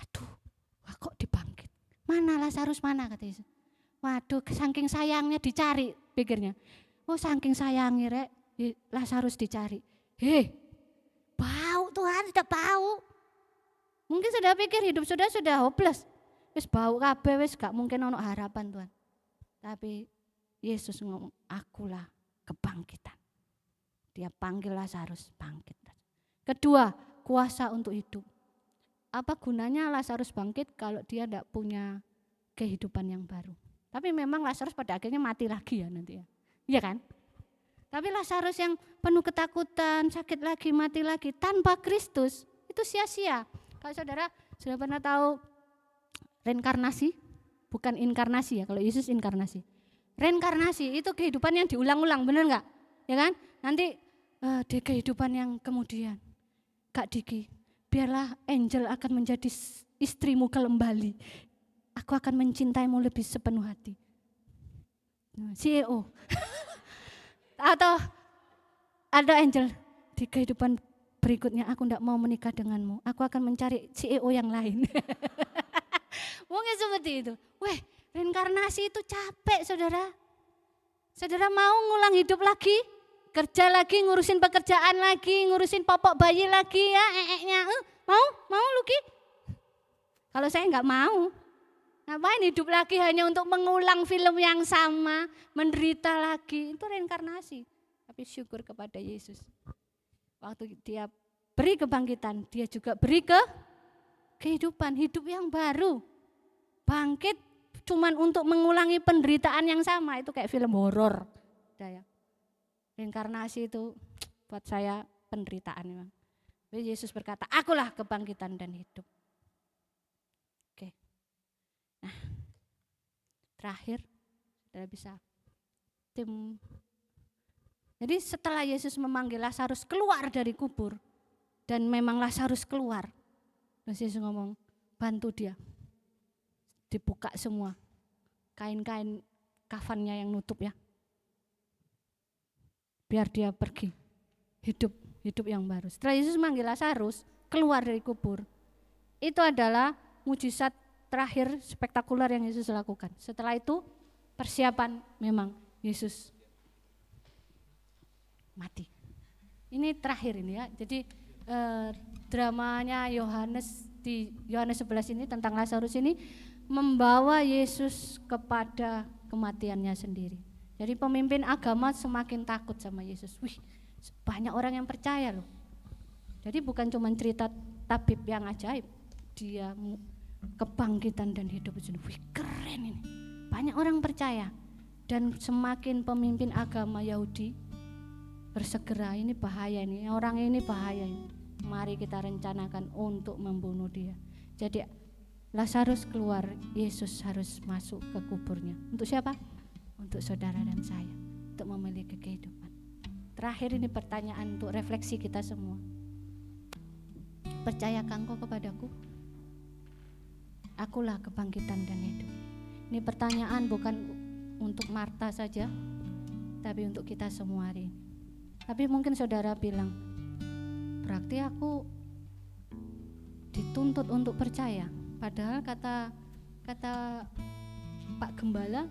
Aduh, kok dibangkit? Mana Lazarus mana kata Yesus? Waduh, saking sayangnya dicari, pikirnya. Saking sayangnya Lazarus dicari. Bau Tuhan, sudah bau. Mungkin sudah pikir hidup sudah hopeless. Wis bau kabeh, wis gak mungkin ono harapan Tuhan. Tapi Yesus ngomong, akulah kebangkitan. Dia panggil Lazarus bangkit. Kedua, kuasa untuk hidup. Apa gunanya Lazarus bangkit kalau dia tidak punya kehidupan yang baru? Tapi memang Lazarus pada akhirnya mati lagi ya nanti ya. Iya kan? Tapi Lazarus yang penuh ketakutan, sakit lagi, mati lagi, tanpa Kristus itu sia-sia. Kalau saudara sudah pernah tahu reinkarnasi? Bukan inkarnasi ya, kalau Yesus inkarnasi. Reinkarnasi itu kehidupan yang diulang-ulang, benar enggak? Ya kan? Nanti di kehidupan yang kemudian, Kak Diki, biarlah angel akan menjadi istrimu kembali. Aku akan mencintaimu lebih sepenuh hati. CEO. Atau ada angel di kehidupan berikutnya, aku tidak mau menikah denganmu. Aku akan mencari CEO yang lain. Mungkin seperti itu. Reinkarnasi itu capek saudara. Saudara mau ngulang hidup lagi? Kerja lagi, ngurusin pekerjaan lagi, ngurusin popok bayi lagi ya, Mau Luki? Kalau saya enggak mau. Ngapain hidup lagi hanya untuk mengulang film yang sama, menderita lagi, itu reinkarnasi. Tapi syukur kepada Yesus. Waktu dia beri kebangkitan, dia juga beri kehidupan, hidup yang baru. bangkit cuman untuk mengulangi penderitaan yang sama, itu kayak film horor. Ya. Reinkarnasi itu buat saya penderitaan memang. Yesus berkata, akulah kebangkitan dan hidup. Oke. Nah, terakhir, saudara bisa tim. Jadi setelah Yesus memanggil Lazarus keluar dari kubur, dan memang Lazarus keluar, terus Yesus ngomong, bantu dia. Dibuka semua kain-kain kafannya yang nutup ya. Biar dia pergi, hidup yang baru. Setelah Yesus manggil Lazarus keluar dari kubur, itu adalah mujizat terakhir spektakuler yang Yesus lakukan. Setelah itu persiapan memang Yesus mati. Ini terakhir ini ya. Jadi dramanya Yohanes di Yohanes 11 ini tentang Lazarus ini membawa Yesus kepada kematiannya sendiri. Jadi pemimpin agama semakin takut sama Yesus. Wih, banyak orang yang percaya loh. Jadi bukan cuma cerita tabib yang ajaib, dia kebangkitan dan hidup itu. Wih, keren ini. Banyak orang percaya. Dan semakin pemimpin agama Yahudi bersegera, ini bahaya ini, orang ini bahaya ini. Mari kita rencanakan untuk membunuh dia. Jadi Lazarus keluar, Yesus harus masuk ke kuburnya. Untuk siapa? Untuk saudara dan saya, untuk memiliki kehidupan. Terakhir ini pertanyaan untuk refleksi kita semua. Percayakah engkau kepadaku? Akulah kebangkitan dan hidup. Ini pertanyaan bukan untuk Marta saja, tapi untuk kita semua hari ini. Tapi mungkin saudara bilang, berarti aku dituntut untuk percaya. Padahal kata Pak Gembala,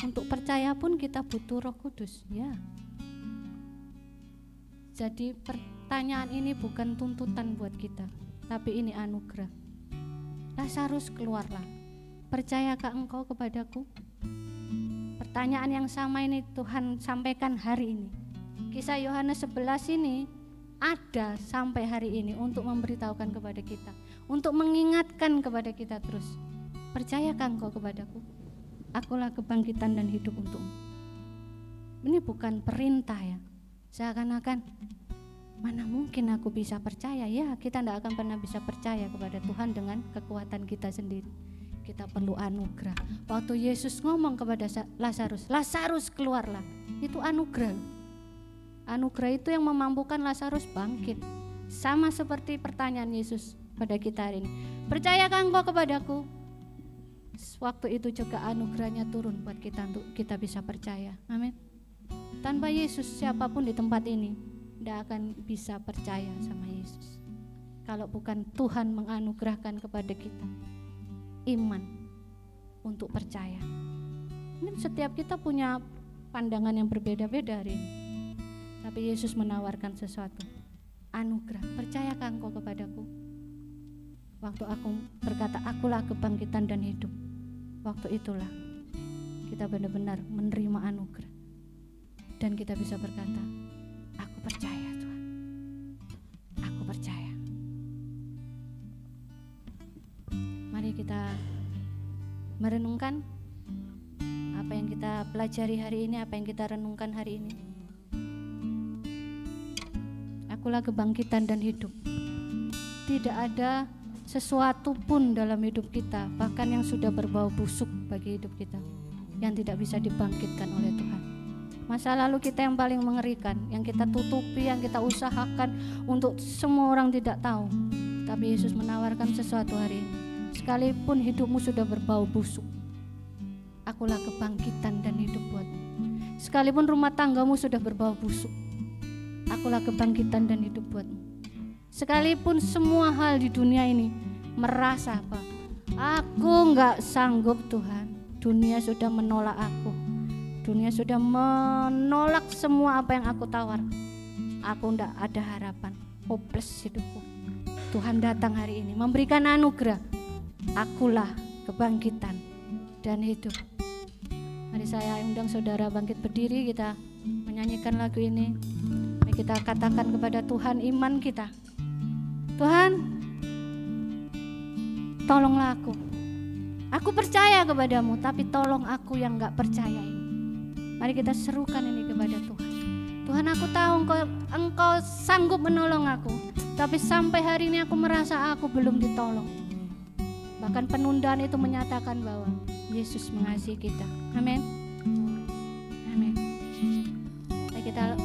untuk percaya pun kita butuh Roh Kudus. Ya. Jadi pertanyaan ini bukan tuntutan buat kita, tapi ini anugerah. Lazarus keluarlah. Percayakah engkau kepadaku? Pertanyaan yang sama ini Tuhan sampaikan hari ini. Kisah Yohanes 11 ini ada sampai hari ini untuk memberitahukan kepada kita, untuk mengingatkan kepada kita terus. Percayakah engkau kepadaku? Akulah kebangkitan dan hidup untukmu. Ini bukan perintah ya. Seakan-akan mana mungkin aku bisa percaya? Ya, kita tidak akan pernah bisa percaya kepada Tuhan dengan kekuatan kita sendiri. Kita perlu anugerah. Waktu Yesus ngomong kepada Lazarus, Lazarus keluarlah. Itu anugerah. Anugerah itu yang memampukan Lazarus bangkit. Sama seperti pertanyaan Yesus pada kita hari ini. Percayakah engkau kepadaku? Waktu itu juga anugerahnya turun buat kita untuk kita bisa percaya. Amin. Tanpa Yesus siapapun di tempat ini tidak akan bisa percaya sama Yesus. Kalau bukan Tuhan menganugerahkan kepada kita iman untuk percaya. Ini setiap kita punya pandangan yang berbeda-beda hari ini. Tapi Yesus menawarkan sesuatu, anugerah. Percayakah engkau kepadaku? Waktu aku berkata, akulah kebangkitan dan hidup. Waktu itulah kita benar-benar menerima anugerah. Dan kita bisa berkata, aku percaya Tuhan. Aku percaya. Mari kita merenungkan apa yang kita pelajari hari ini, apa yang kita renungkan hari ini. Akulah kebangkitan dan hidup. Tidak ada sesuatu pun dalam hidup kita, bahkan yang sudah berbau busuk bagi hidup kita, yang tidak bisa dibangkitkan oleh Tuhan. Masa lalu kita yang paling mengerikan, yang kita tutupi, yang kita usahakan untuk semua orang tidak tahu. Tapi Yesus menawarkan sesuatu hari ini. Sekalipun hidupmu sudah berbau busuk, akulah kebangkitan dan hidup buatmu. Sekalipun rumah tanggamu sudah berbau busuk, akulah kebangkitan dan hidup buatmu. Sekalipun semua hal di dunia ini merasa apa? Aku enggak sanggup Tuhan. Dunia sudah menolak aku. Dunia sudah menolak semua apa yang aku tawar. Aku enggak ada harapan. Hopeless hidupku. Tuhan datang hari ini memberikan anugerah. Akulah kebangkitan dan hidup. Mari saya undang saudara bangkit berdiri, kita menyanyikan lagu ini. Mari kita katakan kepada Tuhan iman kita. Tuhan, tolonglah aku. Aku percaya kepadamu, tapi tolong aku yang gak percaya ini. Mari kita serukan ini kepada Tuhan. Tuhan, aku tahu engkau sanggup menolong aku, tapi sampai hari ini aku merasa aku belum ditolong. Bahkan penundaan itu menyatakan bahwa Yesus mengasihi kita. Amin. Amin. Mari kita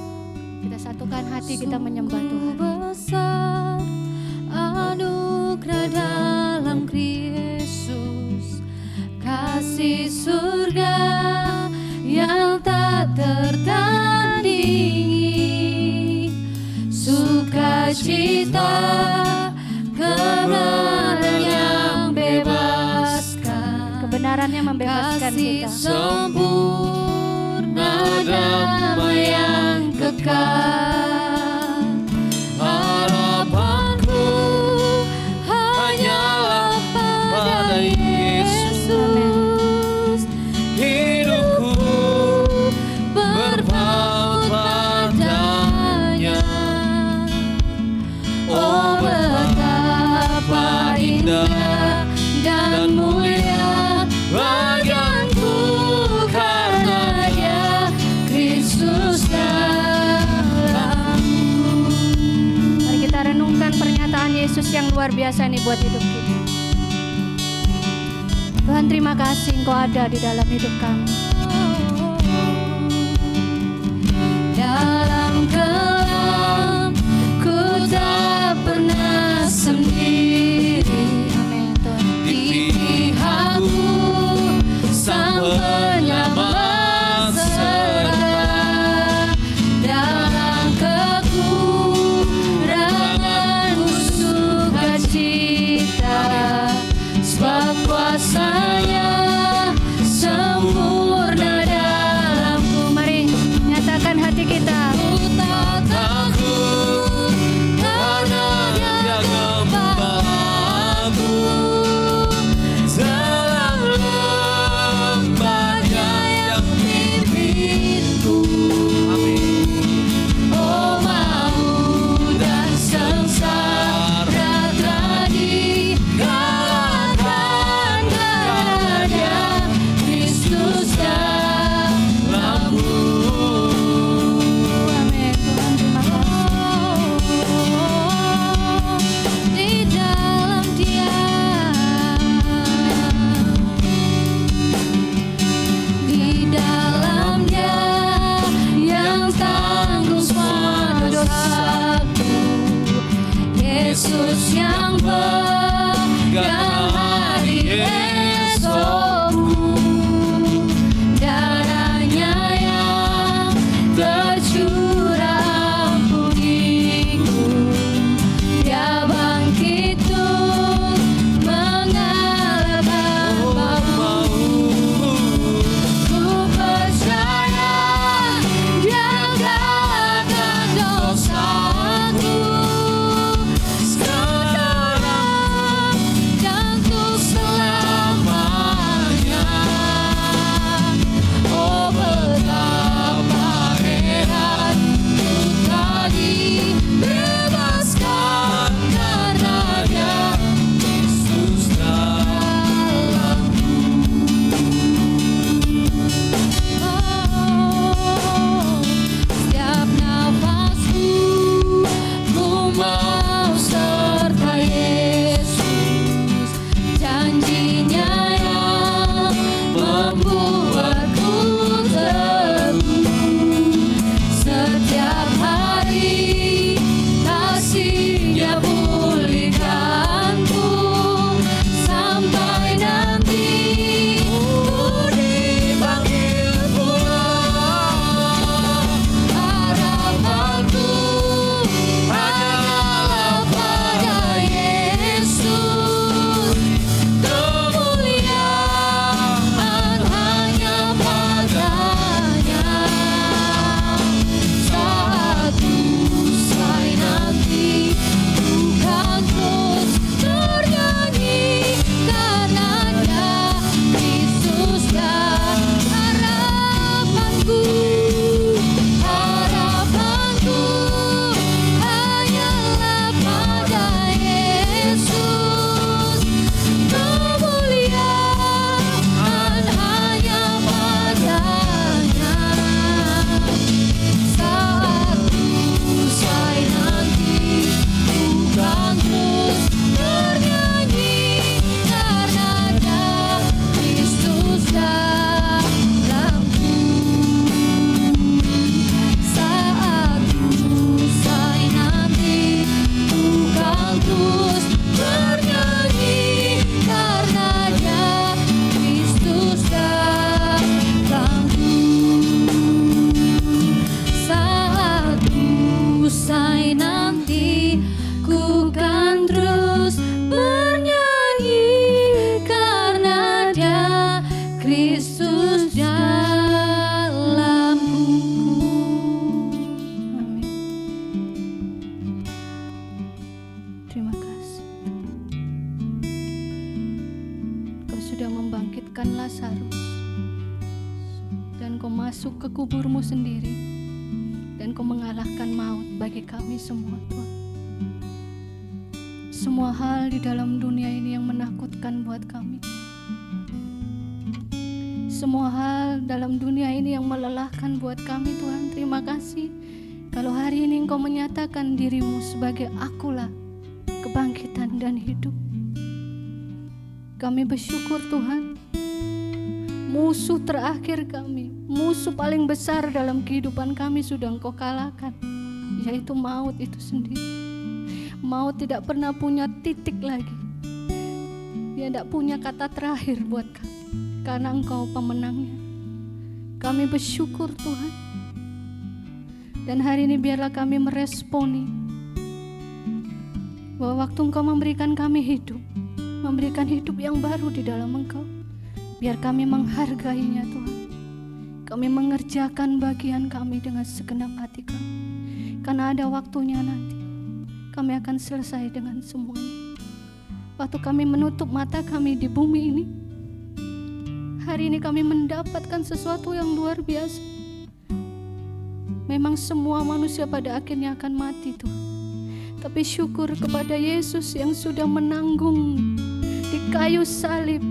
satukan hati, kita menyembah Tuhan. Besar anugerah dalam Kristus, kasih surga yang tak tertandingi, sukacita kebenaran yang bebaskan, Kebenaran yang membebaskan kasih kita. sempurna damai yang kekal. Harapanku hanyalah pada Yesus, hidupku berpaut padanya. Oh, betapa indah dan mulia bagianku karena Dia Kristus dalamku. Mari kita renungkan pernyataan Yesus yang luar biasa ini buat hidup kita. Tuhan, terima kasih Engkau ada di dalam hidup kami. Dalam kelam ku tak pernah sendiri. Amin Tuhan. Di pihakku Sang Penyelamat serta. Dalam kekuranganku sukacita, sebab kuasa-Nya sempurna dalamku. Mari nyatakan hati kita. Ku tak takut karena Dia gembalaku, dalam lembah-Nya yang pimpinku. Oh, maut dan sengsara telah dikalahkan karena Dia Kristus dalamku. Amin Tuhan, terima kasih. Di dalam Dia, di dalam Dia yang tanggung semua dosaku, Yesus yang pegang hari esokku, darahnya yang tercurah ampuniku. Dia bangkit untuk mengalahkan mautku. Ku percaya Dia galakkan dosaku, sekarang Engkau masuk ke kuburmu sendiri dan Engkau mengalahkan maut bagi kami semua, Tuhan. Semua hal di dalam dunia ini yang menakutkan buat kami, semua hal dalam dunia ini yang melelahkan buat kami, Tuhan, terima kasih kalau hari ini Engkau menyatakan dirimu sebagai akulah kebangkitan dan hidup. Kami bersyukur, Tuhan. Musuh terakhir kami, musuh paling besar dalam kehidupan kami sudah Engkau kalahkan, yaitu maut itu sendiri. Maut tidak pernah punya titik lagi. Dia tidak punya kata terakhir buat kami, karena Engkau pemenangnya. Kami bersyukur, Tuhan. Dan hari ini biarlah kami meresponi bahwa waktu Engkau memberikan kami hidup, memberikan hidup yang baru di dalam Engkau, biar kami menghargainya, Tuhan. Kami mengerjakan bagian kami dengan segenap hati kami, karena ada waktunya nanti kami akan selesai dengan semuanya. Waktu kami menutup mata kami di bumi ini, hari ini kami mendapatkan sesuatu yang luar biasa. Memang semua manusia pada akhirnya akan mati, Tuhan. Tapi syukur kepada Yesus yang sudah menanggung di kayu salib.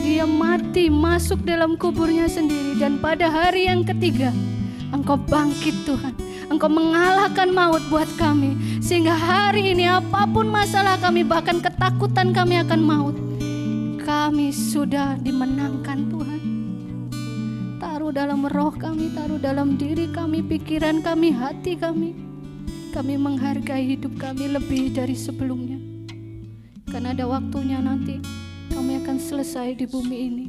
Dia mati, masuk dalam kuburnya sendiri, dan pada hari yang ketiga Engkau bangkit, Tuhan. Engkau mengalahkan maut buat kami, sehingga hari ini apapun masalah kami, bahkan ketakutan kami akan maut, kami sudah dimenangkan, Tuhan. Taruh dalam roh kami, taruh dalam diri kami, pikiran kami, hati kami. Kami menghargai hidup kami lebih dari sebelumnya, karena ada waktunya nanti kami akan selesai di bumi ini.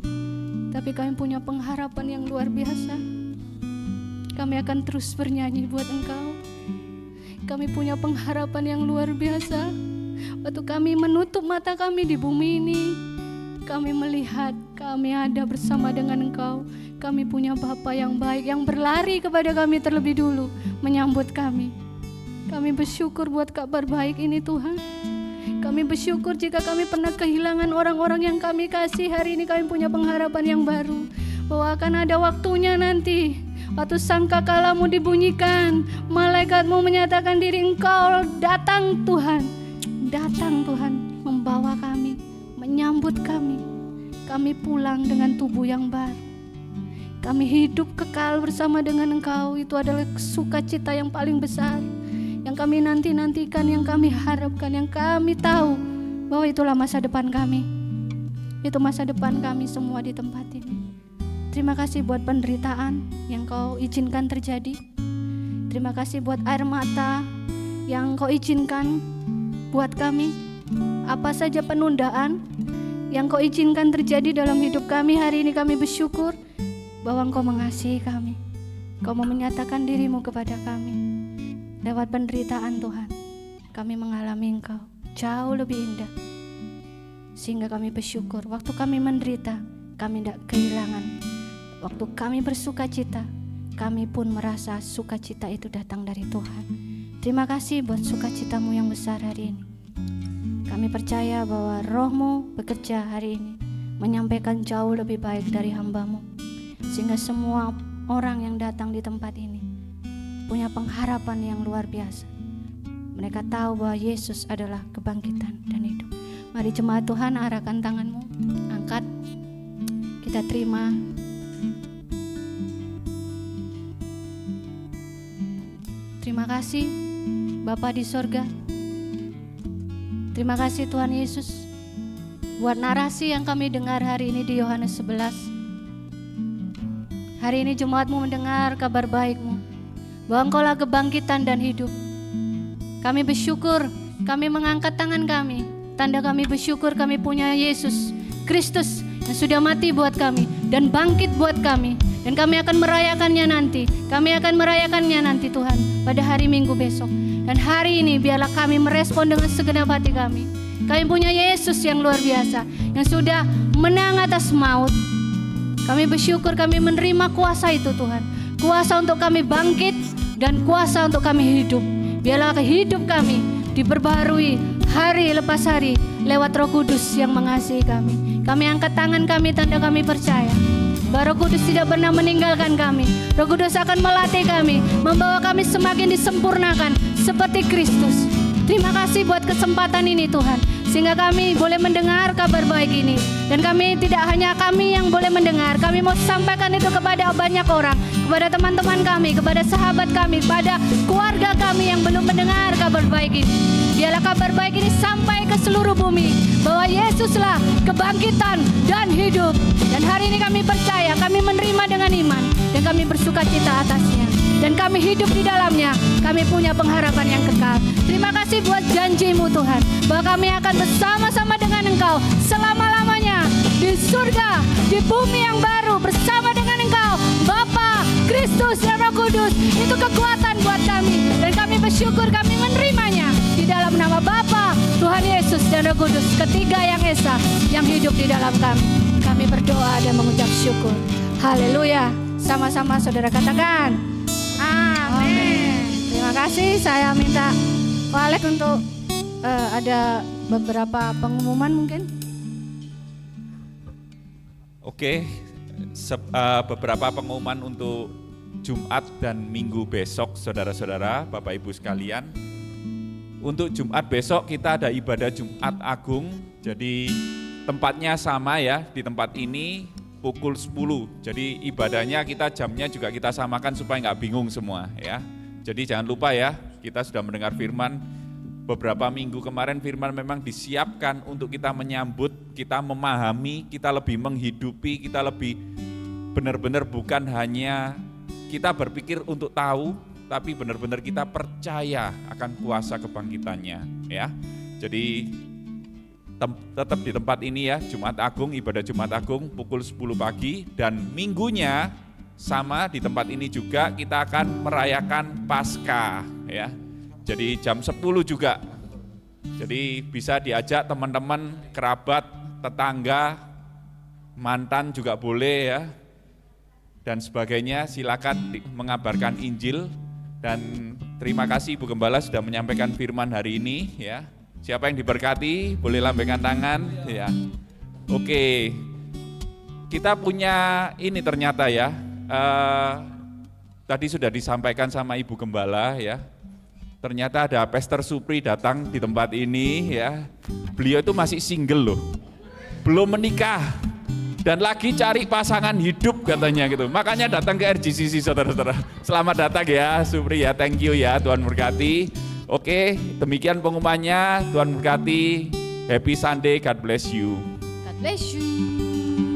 Tapi kami punya pengharapan yang luar biasa. Kami akan terus bernyanyi buat Engkau. Kami punya pengharapan yang luar biasa. Waktu kami menutup mata kami di bumi ini, kami melihat kami ada bersama dengan Engkau. Kami punya Bapa yang baik, yang berlari kepada kami terlebih dulu menyambut kami. Kami bersyukur buat kabar baik ini, Tuhan. Kami bersyukur jika kami pernah kehilangan orang-orang yang kami kasih. Hari ini kami punya pengharapan yang baru, bahwa akan ada waktunya nanti, waktu sangkakalamu dibunyikan, malaikatmu menyatakan diri, Engkau datang, Tuhan. Datang, Tuhan, membawa kami, menyambut kami. Kami pulang dengan tubuh yang baru. Kami hidup kekal bersama dengan Engkau. Itu adalah sukacita yang paling besar, yang kami nanti-nantikan, yang kami harapkan, yang kami tahu bahwa itulah masa depan kami. Itu masa depan kami semua di tempat ini. Terima kasih buat penderitaan yang Kau izinkan terjadi. Terima kasih buat air mata yang Kau izinkan buat kami. Apa saja penundaan yang Kau izinkan terjadi dalam hidup kami, hari ini kami bersyukur bahwa Engkau mengasihi kami. Kau mau menyatakan dirimu kepada kami. Lewat penderitaan, Tuhan, kami mengalami Engkau jauh lebih indah, sehingga kami bersyukur. Waktu kami menderita, kami tidak kehilangan. Waktu kami bersukacita, kami pun merasa sukacita itu datang dari Tuhan. Terima kasih buat sukacitamu yang besar hari ini. Kami percaya bahwa Roh-Mu bekerja hari ini, menyampaikan jauh lebih baik dari hamba-Mu, sehingga semua orang yang datang di tempat ini punya pengharapan yang luar biasa. Mereka tahu bahwa Yesus adalah kebangkitan dan hidup. Mari jemaat Tuhan, arahkan tanganmu, angkat, kita terima. Terima kasih Bapa di sorga. Terima kasih Tuhan Yesus buat narasi yang kami dengar hari ini di Yohanes 11. Hari ini jemaat-Mu mendengar kabar baik-Mu, bahwa Engkaulah kebangkitan dan hidup. Kami bersyukur, kami mengangkat tangan kami, tanda kami bersyukur kami punya Yesus Kristus yang sudah mati buat kami dan bangkit buat kami. Dan kami akan merayakannya nanti. Kami akan merayakannya nanti, Tuhan, pada hari Minggu besok. Dan hari ini biarlah kami merespon dengan segenap hati kami. Kami punya Yesus yang luar biasa, yang sudah menang atas maut. Kami bersyukur kami menerima kuasa itu, Tuhan. Kuasa untuk kami bangkit dan kuasa untuk kami hidup. Biarlah hidup kami diperbaharui hari lepas hari lewat Roh Kudus yang mengasihi kami. Kami angkat tangan kami, tanda kami percaya bahwa Roh Kudus tidak pernah meninggalkan kami. Roh Kudus akan melatih kami, membawa kami semakin disempurnakan seperti Kristus. Terima kasih buat kesempatan ini Tuhan, sehingga kami boleh mendengar kabar baik ini. Dan kami tidak hanya kami yang boleh mendengar, kami mau sampaikan itu kepada banyak orang, kepada teman-teman kami, kepada sahabat kami, kepada keluarga kami yang belum mendengar kabar baik ini. Biarlah kabar baik ini sampai ke seluruh bumi, bahwa Yesuslah kebangkitan dan hidup. Dan hari ini kami percaya, kami menerima dengan iman, dan kami bersuka cita atasnya. Dan kami hidup di dalamnya, kami punya pengharapan yang kekal. Terima kasih buat janji-Mu Tuhan, bahwa kami akan bersama-sama dengan Engkau selama-lamanya di surga, di bumi yang baru bersama dengan Engkau, Bapa, Kristus, dan Roh Kudus. Itu kekuatan buat kami, dan kami bersyukur kami menerimanya di dalam nama Bapa, Tuhan Yesus, dan Roh Kudus, ketiga yang esa yang hidup di dalam kami. Kami berdoa dan mengucap syukur. Haleluya. Sama-sama saudara katakan amin. Terima kasih. Saya minta Pak Alek untuk ada beberapa pengumuman mungkin. Oke, beberapa pengumuman untuk Jumat dan Minggu besok, saudara-saudara, Bapak Ibu sekalian. Untuk Jumat besok kita ada ibadah Jumat Agung, jadi tempatnya sama ya, di tempat ini pukul 10. Jadi ibadahnya jamnya juga kita samakan supaya nggak bingung semua ya. Jadi jangan lupa ya, kita sudah mendengar firman beberapa minggu kemarin, firman memang disiapkan untuk kita menyambut, kita memahami, kita lebih menghidupi, kita lebih benar-benar bukan hanya kita berpikir untuk tahu, tapi benar-benar kita percaya akan kuasa kebangkitannya ya. Jadi tetap di tempat ini ya, Jumat Agung, ibadah Jumat Agung pukul 10 pagi, dan minggunya sama di tempat ini juga kita akan merayakan Paskah ya. Jadi jam 10 juga. Jadi bisa diajak teman-teman, kerabat, tetangga, mantan juga boleh ya. Dan sebagainya, silakan mengabarkan Injil. Dan terima kasih Ibu Gembala sudah menyampaikan firman hari ini ya. Siapa yang diberkati boleh lambaikan tangan ya. Oke, kita punya ini ternyata ya. Tadi sudah disampaikan sama Ibu Gembala ya. Ternyata ada Pastor Supri datang di tempat ini ya. Beliau itu masih single loh, belum menikah dan lagi cari pasangan hidup katanya gitu. Makanya datang ke RGCC saudara-saudara. Selamat datang ya Supri ya, thank you ya, Tuhan berkati. Oke, demikian pengumumannya. Tuhan berkati. Happy Sunday, God bless you. God bless you.